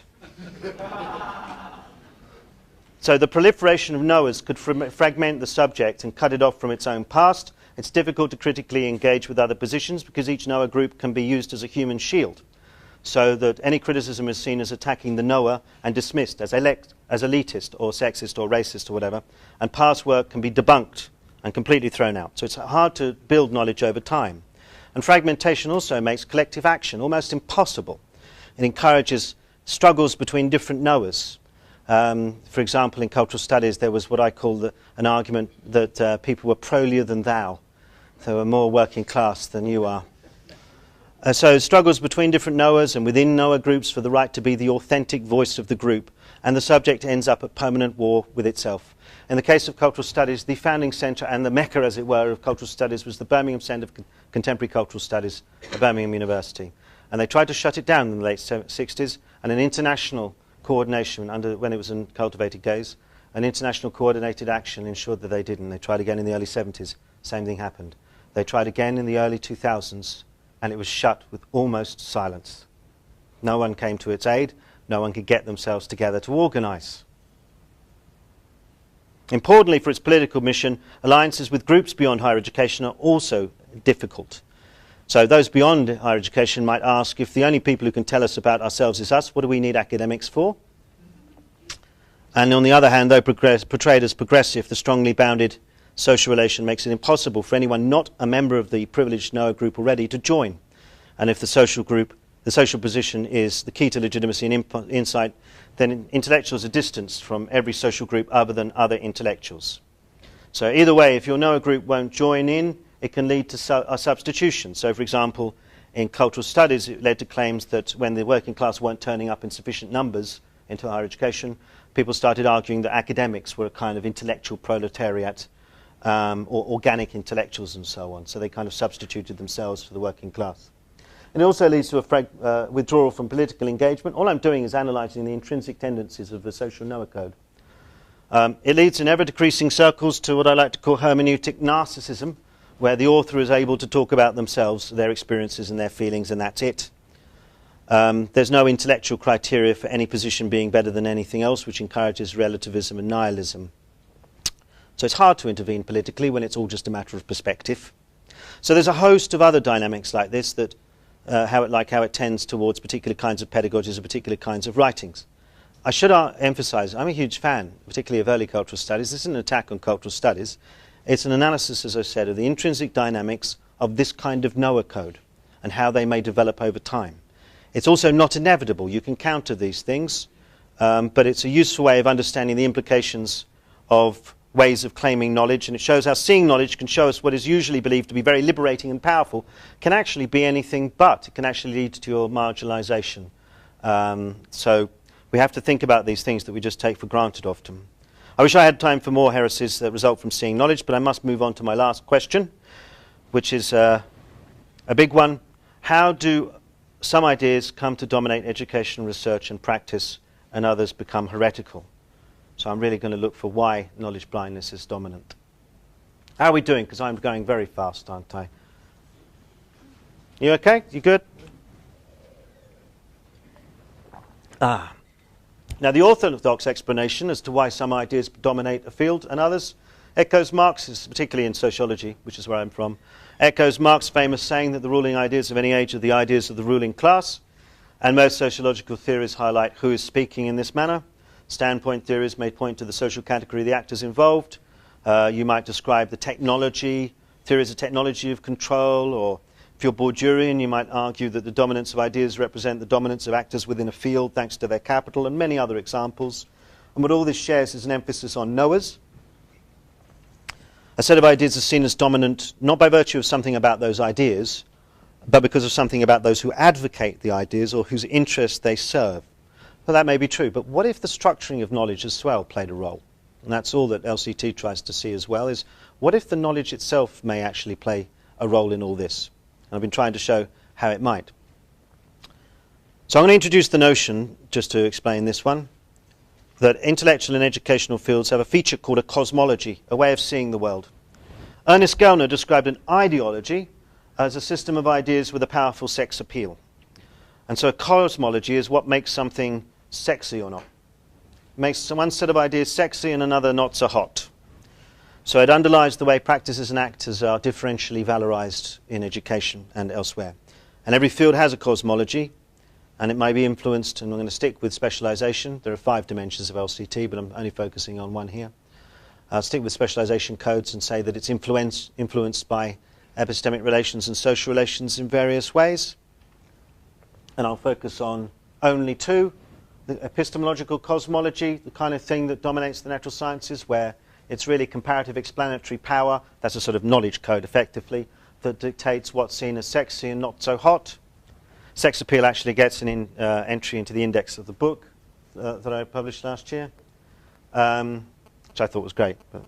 Speaker 3: So the proliferation of knowers could fragment the subject and cut it off from its own past. It's difficult to critically engage with other positions because each knower group can be used as a human shield, so that any criticism is seen as attacking the knower and dismissed as elitist or sexist or racist or whatever, and past work can be debunked and completely thrown out. So it's hard to build knowledge over time. And fragmentation also makes collective action almost impossible. It encourages struggles between different knowers. For example, in cultural studies, there was what I call an argument that people were prolier than thou. They were more working class than you are. So struggles between different knowers and within knower groups for the right to be the authentic voice of the group, and the subject ends up at permanent war with itself. In the case of cultural studies, the founding centre and the mecca, as it were, of cultural studies was the Birmingham Centre of Contemporary Cultural Studies at Birmingham University. And they tried to shut it down in the late 60s, and an international coordination, when it was in cultivated gaze, an international coordinated action ensured that they didn't. They tried again in the early 70s, same thing happened. They tried again in the early 2000s, and it was shut with almost silence. No one came to its aid, no one could get themselves together to organise. Importantly for its political mission, alliances with groups beyond higher education are also difficult. So those beyond higher education might ask, if the only people who can tell us about ourselves is us, what do we need academics for? And on the other hand, though portrayed as progressive, the strongly bounded social relation makes it impossible for anyone not a member of the privileged knower group already to join. And if the social position is the key to legitimacy and insight, then intellectuals are distanced from every social group other than other intellectuals. So either way, if your knower group won't join in, it can lead to a substitution. So, for example, in cultural studies, it led to claims that when the working class weren't turning up in sufficient numbers into higher education, people started arguing that academics were a kind of intellectual proletariat, or organic intellectuals and so on. So they kind of substituted themselves for the working class. And it also leads to a withdrawal from political engagement. All I'm doing is analysing the intrinsic tendencies of the social knower code. It leads in ever-decreasing circles to what I like to call hermeneutic narcissism, where the author is able to talk about themselves, their experiences and their feelings, and that's it. There's no intellectual criteria for any position being better than anything else, which encourages relativism and nihilism. So it's hard to intervene politically when it's all just a matter of perspective. So there's a host of other dynamics like this that how it tends towards particular kinds of pedagogies or particular kinds of writings. I should emphasize, I'm a huge fan, particularly of early cultural studies. This isn't an attack on cultural studies. It's an analysis, as I said, of the intrinsic dynamics of this kind of knower code and how they may develop over time. It's also not inevitable. You can counter these things, but it's a useful way of understanding the implications of ways of claiming knowledge, and it shows how seeing knowledge can show us what is usually believed to be very liberating and powerful can actually be anything but. It can actually lead to your marginalization. So we have to think about these things that we just take for granted often. I wish I had time for more heresies that result from seeing knowledge, but I must move on to my last question, which is a big one. How do some ideas come to dominate education, research and practice, and others become heretical? So I'm really going to look for why knowledge blindness is dominant. How are we doing? Because I'm going very fast, aren't I? You okay? You good? Now, the orthodox explanation as to why some ideas dominate a field and others echoes Marx's, particularly in sociology, which is where I'm from, echoes Marx's famous saying that the ruling ideas of any age are the ideas of the ruling class, and most sociological theories highlight who is speaking in this manner. Standpoint theories may point to the social category of the actors involved. You might describe the technology, theories of technology of control, or if you're Bourdieuian, you might argue that the dominance of ideas represent the dominance of actors within a field thanks to their capital, and many other examples. And what all this shares is an emphasis on knowers. A set of ideas is seen as dominant not by virtue of something about those ideas, but because of something about those who advocate the ideas or whose interests they serve. Well, that may be true, but what if the structuring of knowledge as well played a role? And that's all that LCT tries to see as well, is what if the knowledge itself may actually play a role in all this? And I've been trying to show how it might. So I'm going to introduce the notion, just to explain this one, that intellectual and educational fields have a feature called a cosmology, a way of seeing the world. Ernest Gellner described an ideology as a system of ideas with a powerful sex appeal. And so a cosmology is what makes something sexy or not. Makes one set of ideas sexy and another not so hot. So it underlies the way practices and actors are differentially valorized in education and elsewhere. And every field has a cosmology, and it may be influenced, and I'm going to stick with specialization. There are 5 dimensions of LCT, but I'm only focusing on one here. I'll stick with specialization codes and say that it's influenced by epistemic relations and social relations in various ways. And I'll focus on only 2. The epistemological cosmology, the kind of thing that dominates the natural sciences, where it's really comparative explanatory power, that's a sort of knowledge code effectively, that dictates what's seen as sexy and not so hot. Sex appeal actually gets an entry into the index of the book that I published last year, which I thought was great. But,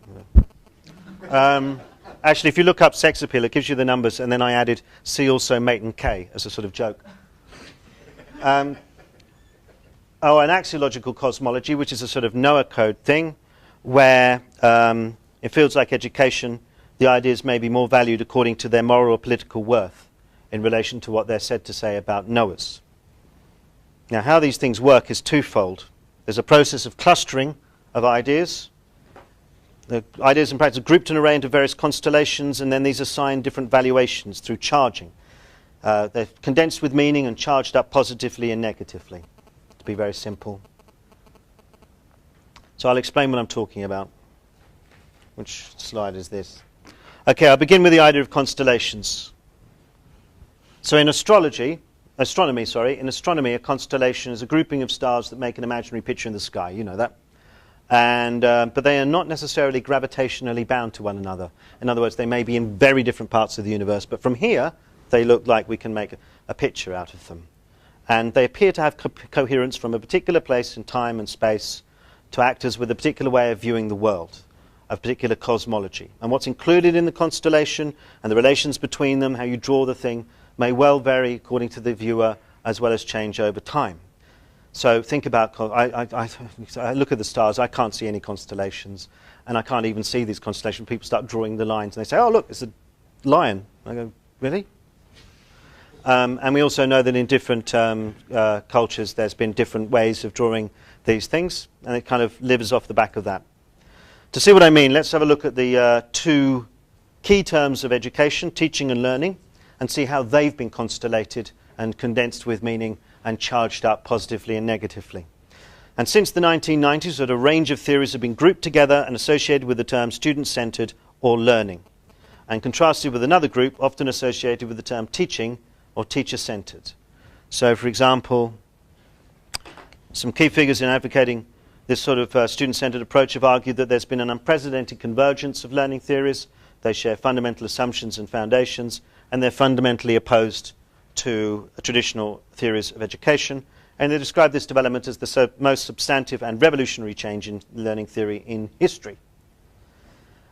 Speaker 3: actually, if you look up sex appeal, it gives you the numbers, and then I added see also mate and K as a sort of joke. An axiological cosmology, which is a sort of Noah code thing, where in fields like education, the ideas may be more valued according to their moral or political worth in relation to what they're said to say about knowers. Now, how these things work is twofold. There's a process of clustering of ideas. The ideas in practice are grouped and arranged into various constellations, and then these assign different valuations through charging. They're condensed with meaning and charged up positively and negatively, to be very simple. So I'll explain what I'm talking about. Which slide is this? Okay, I'll begin with the idea of constellations. So in astronomy, a constellation is a grouping of stars that make an imaginary picture in the sky. You know that. And, but they are not necessarily gravitationally bound to one another. In other words, they may be in very different parts of the universe, but from here, they look like we can make a picture out of them. And they appear to have coherence from a particular place in time and space to actors with a particular way of viewing the world, a particular cosmology. And what's included in the constellation and the relations between them, how you draw the thing, may well vary according to the viewer as well as change over time. So think about, I look at the stars, I can't see any constellations, and I can't even see these constellations. People start drawing the lines, and they say, oh, look, it's a lion. I go, really? And we also know that in different cultures, there's been different ways of drawing these things, and it kind of lives off the back of that. To see what I mean, let's have a look at the 2 key terms of education, teaching and learning, and see how they've been constellated and condensed with meaning and charged up positively and negatively. And since the 1990s, a range of theories have been grouped together and associated with the term student-centered or learning, and contrasted with another group often associated with the term teaching or teacher-centered. So, for example, some key figures in advocating this sort of student-centered approach have argued that there's been an unprecedented convergence of learning theories. They share fundamental assumptions and foundations, and they're fundamentally opposed to traditional theories of education. And they describe this development as the most substantive and revolutionary change in learning theory in history.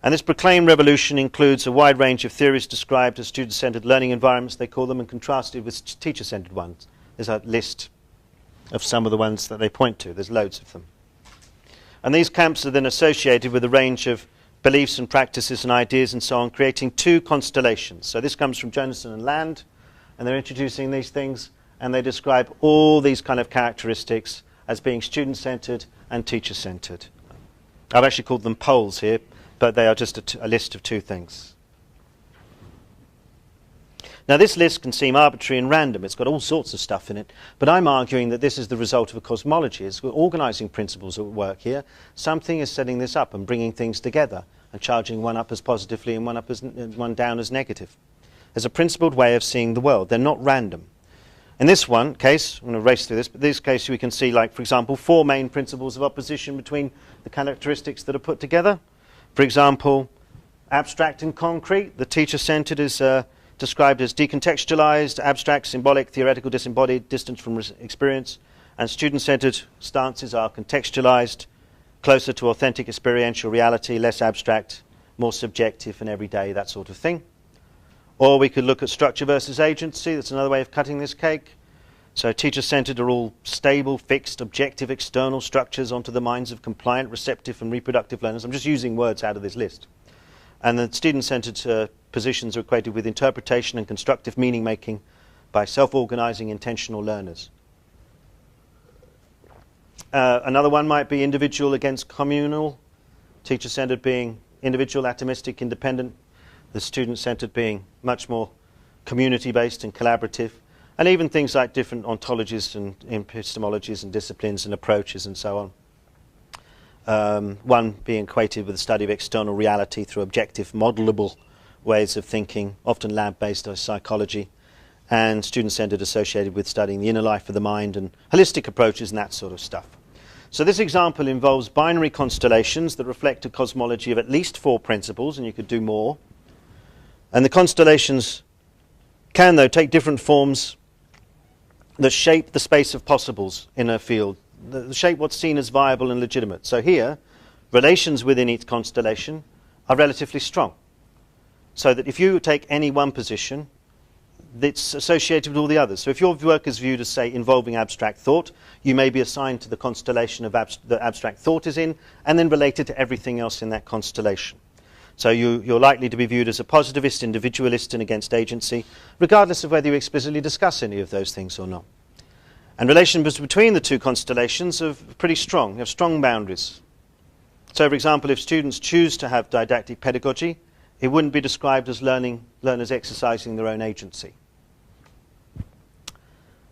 Speaker 3: And this proclaimed revolution includes a wide range of theories described as student-centered learning environments, they call them, and contrasted with teacher-centered ones. There's a list of some of the ones that they point to. There's loads of them. And these camps are then associated with a range of beliefs and practices and ideas and so on, creating 2 constellations. So this comes from Jonason and Land, and they're introducing these things, and they describe all these kind of characteristics as being student-centered and teacher-centered. I've actually called them poles here, but they are just a list of 2 things. Now this list can seem arbitrary and random. It's got all sorts of stuff in it, but I'm arguing that this is the result of a cosmology. It's organizing principles at work here. Something is setting this up and bringing things together and charging one up as positively and one down as negative. There's a principled way of seeing the world. They're not random. In this one case, I'm going to race through this, but in this case we can see, like, for example, 4 main principles of opposition between the characteristics that are put together. For example, abstract and concrete. The teacher-centered is described as decontextualized, abstract, symbolic, theoretical, disembodied, distant from experience, and student-centered stances are contextualized, closer to authentic experiential reality, less abstract, more subjective and everyday, that sort of thing. Or we could look at structure versus agency. That's another way of cutting this cake. So teacher-centered are all stable, fixed, objective, external structures onto the minds of compliant, receptive and reproductive learners. I'm just using words out of this list. And the student-centered positions are equated with interpretation and constructive meaning-making by self-organizing, intentional learners. Another one might be individual against communal, teacher-centered being individual, atomistic, independent, the student-centered being much more community-based and collaborative, and even things like different ontologies and epistemologies and disciplines and approaches and so on. One being equated with the study of external reality through objective, modelable ways of thinking, often lab-based psychology, and student-centered associated with studying the inner life of the mind and holistic approaches and that sort of stuff. So this example involves binary constellations that reflect a cosmology of at least 4 principles, and you could do more. And the constellations can, though, take different forms that shape the space of possibles in a field, that shape what's seen as viable and legitimate. So here, relations within each constellation are relatively strong. So that if you take any one position, it's associated with all the others. So if your work is viewed as, say, involving abstract thought, you may be assigned to the constellation of that abstract thought is in, and then related to everything else in that constellation. So you're likely to be viewed as a positivist, individualist, and against agency, regardless of whether you explicitly discuss any of those things or not. And relations between the 2 constellations are pretty strong. They have strong boundaries. So, for example, if students choose to have didactic pedagogy, it wouldn't be described as learners exercising their own agency.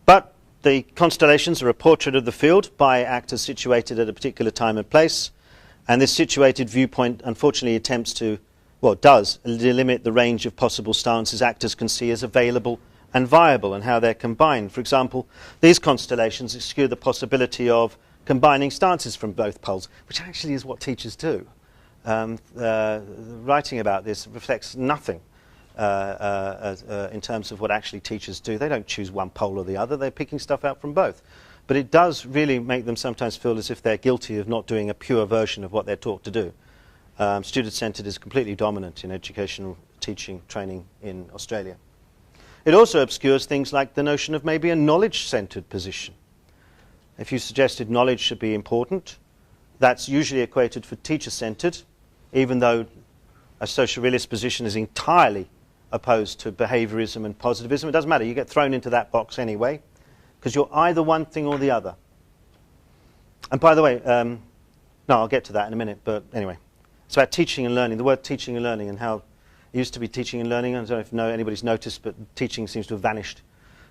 Speaker 3: But the constellations are a portrait of the field by actors situated at a particular time and place, and this situated viewpoint unfortunately attempts to, well, does limit the range of possible stances actors can see as available and viable and how they're combined. For example, these constellations exclude the possibility of combining stances from both poles, which actually is what teachers do. Writing about this reflects nothing in terms of what actually teachers do. They don't choose one pole or the other. They're picking stuff out from both. But it does really make them sometimes feel as if they're guilty of not doing a pure version of what they're taught to do. Student-centered is completely dominant in educational teaching, training in Australia. It also obscures things like the notion of maybe a knowledge-centered position. If you suggested knowledge should be important, that's usually equated for teacher-centered, even though a social realist position is entirely opposed to behaviorism and positivism. It doesn't matter, you get thrown into that box anyway, because you're either one thing or the other. And by the way, no, I'll get to that in a minute, but anyway. It's about teaching and learning, the word teaching and learning, and how it used to be teaching and learning. I don't know if anybody's noticed, but teaching seems to have vanished.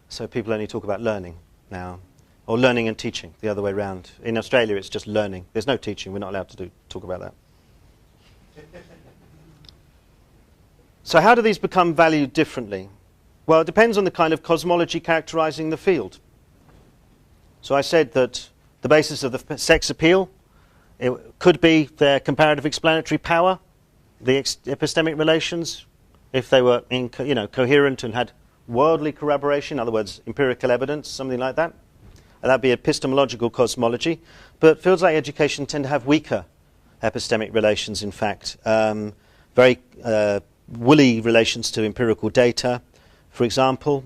Speaker 3: So people only talk about learning now, or learning and teaching, the other way around. In Australia, it's just learning. There's no teaching. We're not allowed to talk about that. So how do these become valued differently? Well, it depends on the kind of cosmology characterizing the field. So I said that the basis of the sex appeal, it could be their comparative explanatory power, the epistemic relations, if they were coherent and had worldly corroboration, in other words, empirical evidence, something like that. And that'd be epistemological cosmology. But fields like education tend to have weaker epistemic relations, in fact. Very woolly relations to empirical data, for example.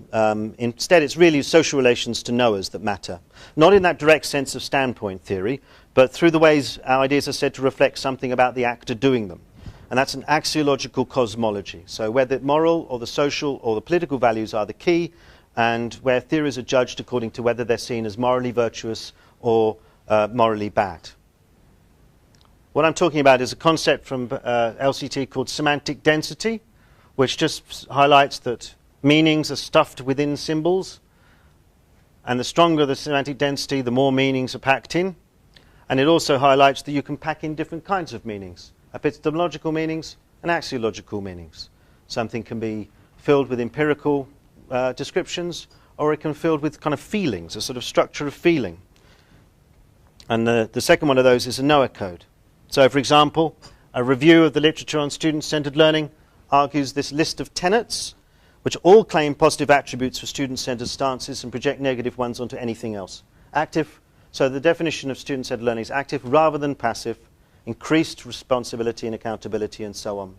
Speaker 3: Instead, it's really social relations to knowers that matter. Not in that direct sense of standpoint theory, but through the ways our ideas are said to reflect something about the actor doing them. And that's an axiological cosmology. So whether the moral or the social or the political values are the key, and where theories are judged according to whether they're seen as morally virtuous or morally bad. What I'm talking about is a concept from LCT called semantic density, which just highlights that meanings are stuffed within symbols, and the stronger the semantic density, the more meanings are packed in. And it also highlights that you can pack in different kinds of meanings, epistemological meanings and axiological meanings. Something can be filled with empirical descriptions, or it can be filled with kind of feelings, a sort of structure of feeling. And the second one of those is a Noah code. So, for example, a review of the literature on student-centered learning argues this list of tenets, which all claim positive attributes for student-centered stances and project negative ones onto anything else. Active, so the definition of student-centered learning is active rather than passive, increased responsibility and accountability, and so on.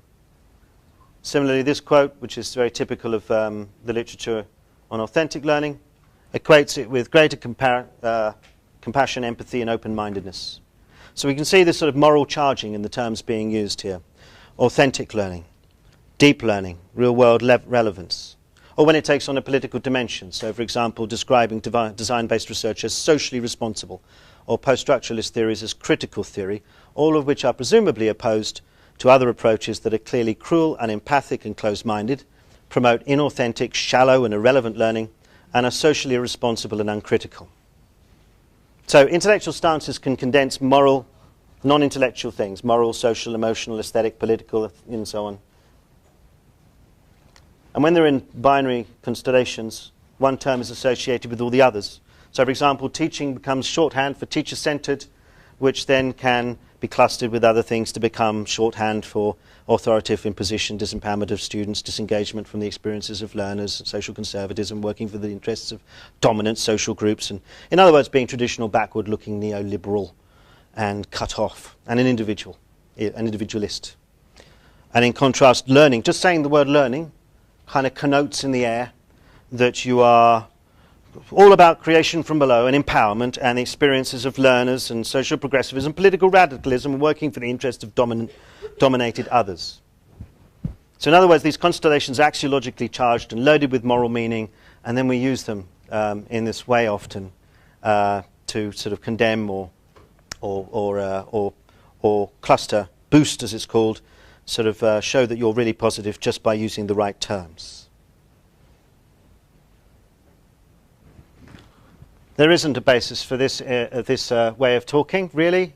Speaker 3: Similarly, this quote, which is very typical of the literature on authentic learning, equates it with greater compassion, empathy, and open-mindedness. So we can see this sort of moral charging in the terms being used here. Authentic learning, deep learning, real-world relevance, or when it takes on a political dimension. So, for example, describing design-based research as socially responsible, or post-structuralist theories as critical theory, all of which are presumably opposed to other approaches that are clearly cruel, unempathic, and closed-minded, promote inauthentic, shallow, and irrelevant learning, and are socially irresponsible and uncritical. So intellectual stances can condense moral, non-intellectual things, moral, social, emotional, aesthetic, political, and so on. And when they're in binary constellations, one term is associated with all the others. So, for example, teaching becomes shorthand for teacher-centered, which then can be clustered with other things to become shorthand for authoritative imposition, disempowerment of students, disengagement from the experiences of learners, social conservatism, working for the interests of dominant social groups, and in other words, being traditional, backward-looking, neoliberal, and cut off, and an individualist. And in contrast, learning, just saying the word learning, kind of connotes in the air that you are all about creation from below and empowerment and the experiences of learners and social progressivism, political radicalism, and working for the interests of dominated others. So in other words, these constellations are axiologically charged and loaded with moral meaning, and then we use them in this way often to sort of condemn or cluster, boost as it's called, sort of show that you're really positive just by using the right terms. There isn't a basis for this way of talking, really.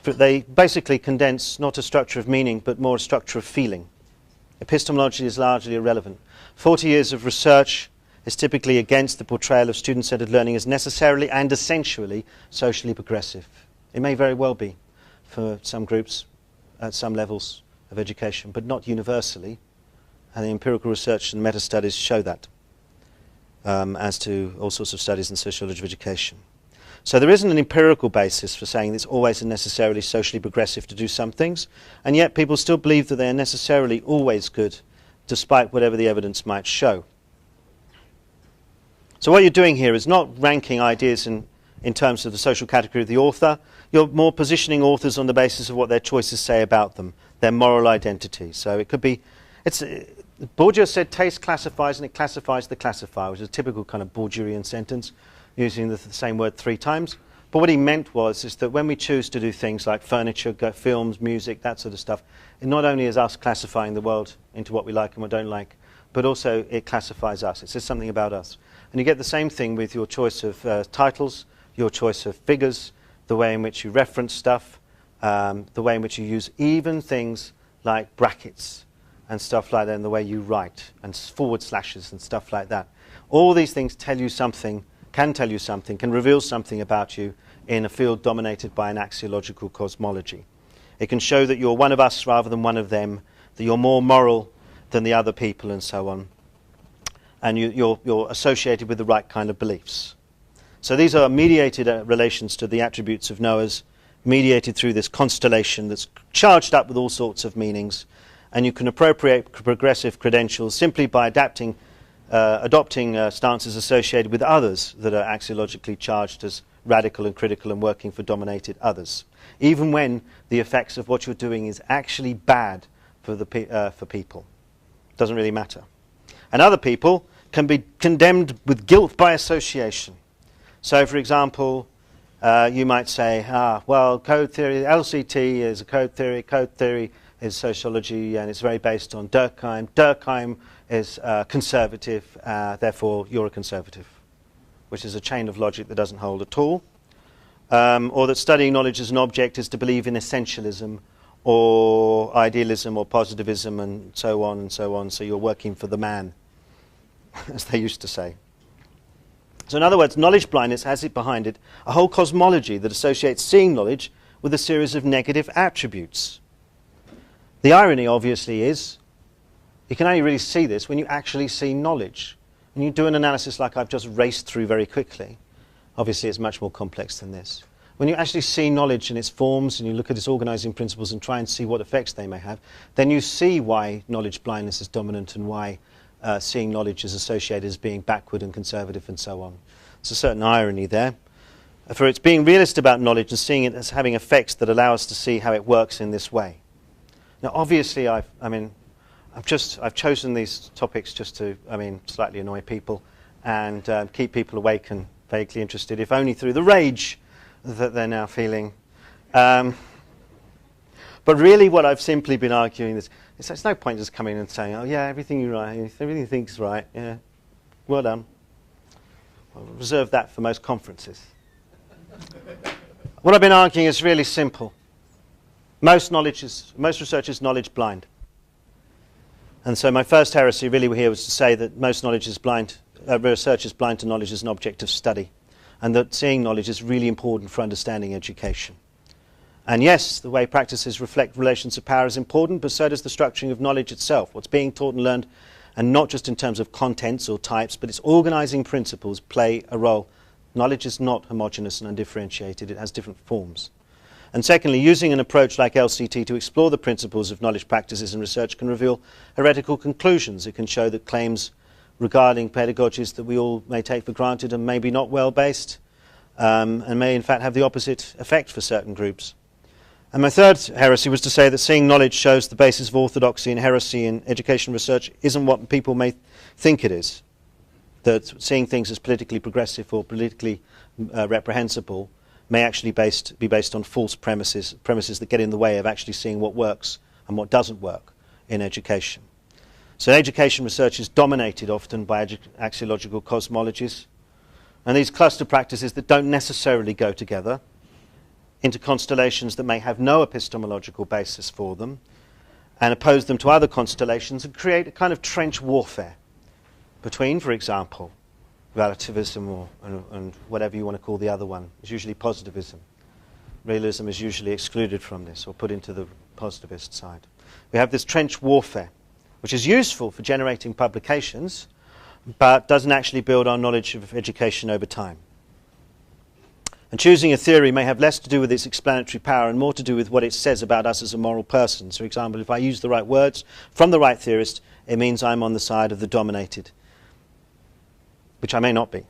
Speaker 3: They basically condense not a structure of meaning, but more a structure of feeling. Epistemology is largely irrelevant. 40 years of research is typically against the portrayal of student-centered learning as necessarily and essentially socially progressive. It may very well be for some groups at some levels of education, but not universally. And the empirical research and meta-studies show that, as to all sorts of studies in sociology of education. So there isn't an empirical basis for saying it's always and necessarily socially progressive to do some things, and yet people still believe that they are necessarily always good, despite whatever the evidence might show. So what you're doing here is not ranking ideas in terms of the social category of the author. You're more positioning authors on the basis of what their choices say about them, their moral identity. So it could be... Bourdieu said taste classifies and it classifies the classifier, which is a typical kind of Bourdieuian sentence, using the same word 3 times. But what he meant is that when we choose to do things like furniture, films, music, that sort of stuff, it not only is us classifying the world into what we like and what we don't like, but also it classifies us. It says something about us. And you get the same thing with your choice of titles, your choice of figures, the way in which you reference stuff, the way in which you use even things like brackets and stuff like that, and the way you write, and forward slashes and stuff like that. All these things tell you something, can reveal something about you in a field dominated by an axiological cosmology. It can show that you're one of us rather than one of them, that you're more moral than the other people, and so on. And you're associated with the right kind of beliefs. So these are mediated relations to the attributes of knowers, mediated through this constellation that's charged up with all sorts of meanings. And you can appropriate progressive credentials simply by adopting stances associated with others that are axiologically charged as radical and critical and working for dominated others, even when the effects of what you're doing is actually bad for people. It doesn't really matter. And other people can be condemned with guilt by association. So, for example, you might say, well, code theory, LCT is a code theory is sociology, and it's very based on Durkheim. Durkheim is conservative, therefore you're a conservative, which is a chain of logic that doesn't hold at all. Or that studying knowledge as an object is to believe in essentialism or idealism or positivism and so on and so on, so you're working for the man, as they used to say. So in other words, knowledge blindness has it behind it a whole cosmology that associates seeing knowledge with a series of negative attributes. The irony, obviously, is you can only really see this when you actually see knowledge. When you do an analysis like I've just raced through very quickly, obviously it's much more complex than this. When you actually see knowledge in its forms and you look at its organizing principles and try and see what effects they may have, then you see why knowledge blindness is dominant and why seeing knowledge is associated as being backward and conservative and so on. There's a certain irony there. For it's being realist about knowledge and seeing it as having effects that allow us to see how it works in this way. Now, obviously, I've chosen these topics just to, slightly annoy people and keep people awake and vaguely interested, if only through the rage that they're now feeling. But really, what I've simply been arguing is there's no point just coming and saying, "Oh yeah, everything you're right, everything you think's right. Yeah, well done." I'll reserve that for most conferences. What I've been arguing is really simple. Most research is knowledge blind. And so my first heresy really here was to say that most knowledge is blind, research is blind to knowledge as an object of study, and that seeing knowledge is really important for understanding education. And yes, the way practices reflect relations of power is important, but so does the structuring of knowledge itself, what's being taught and learned, and not just in terms of contents or types, but its organizing principles play a role. Knowledge is not homogeneous and undifferentiated, it has different forms. And secondly, using an approach like LCT to explore the principles of knowledge practices and research can reveal heretical conclusions. It can show that claims regarding pedagogies that we all may take for granted and maybe not well-based, and may in fact have the opposite effect for certain groups. And my third heresy was to say that seeing knowledge shows the basis of orthodoxy and heresy in education research isn't what people may think it is. That seeing things as politically progressive or politically reprehensible may actually be based on false premises that get in the way of actually seeing what works and what doesn't work in education. So education research is dominated often by axiological cosmologies, and these cluster practices that don't necessarily go together into constellations that may have no epistemological basis for them, and oppose them to other constellations and create a kind of trench warfare between, for example, relativism and whatever you want to call the other one. It's usually positivism. Realism is usually excluded from this or put into the positivist side. We have this trench warfare, which is useful for generating publications, but doesn't actually build our knowledge of education over time. And choosing a theory may have less to do with its explanatory power and more to do with what it says about us as a moral person. So, for example, if I use the right words from the right theorist, it means I'm on the side of the dominated, which I may not be.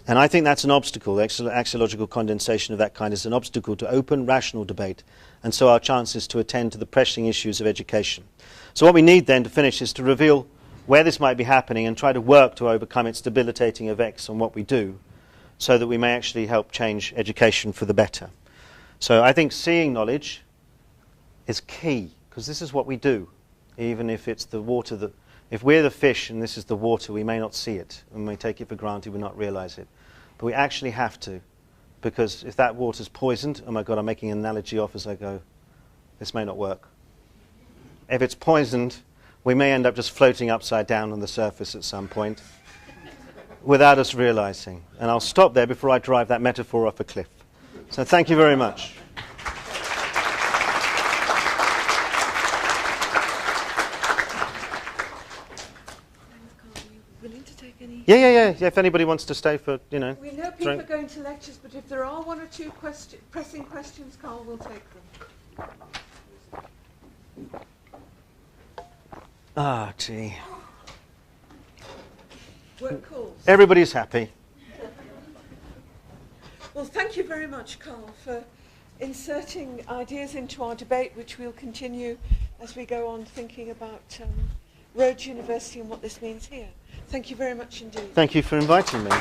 Speaker 3: And I think that's an obstacle. Axiological condensation of that kind is an obstacle to open, rational debate, and so our chances to attend to the pressing issues of education. So what we need then to finish is to reveal where this might be happening and try to work to overcome its debilitating effects on what we do, so that we may actually help change education for the better. So I think seeing knowledge is key, because this is what we do. Even if it's the water that, if we're the fish and this is the water, we may not see it, and we may take it for granted, we not realize it. But we actually have to, because if that water's poisoned, oh my God, I'm making an analogy off as I go, this may not work. If it's poisoned, we may end up just floating upside down on the surface at some point, without us realizing. And I'll stop there before I drive that metaphor off a cliff. So thank you very much. Yeah. If anybody wants to stay for,
Speaker 1: We know people are going to lectures, but if there are one or two pressing questions, Karl will take them.
Speaker 3: Ah, gee.
Speaker 1: Work calls.
Speaker 3: Everybody's happy.
Speaker 1: Well, thank you very much, Karl, for inserting ideas into our debate, which we'll continue as we go on thinking about Rhodes University and what this means here. Thank you very much indeed.
Speaker 3: Thank you for inviting me.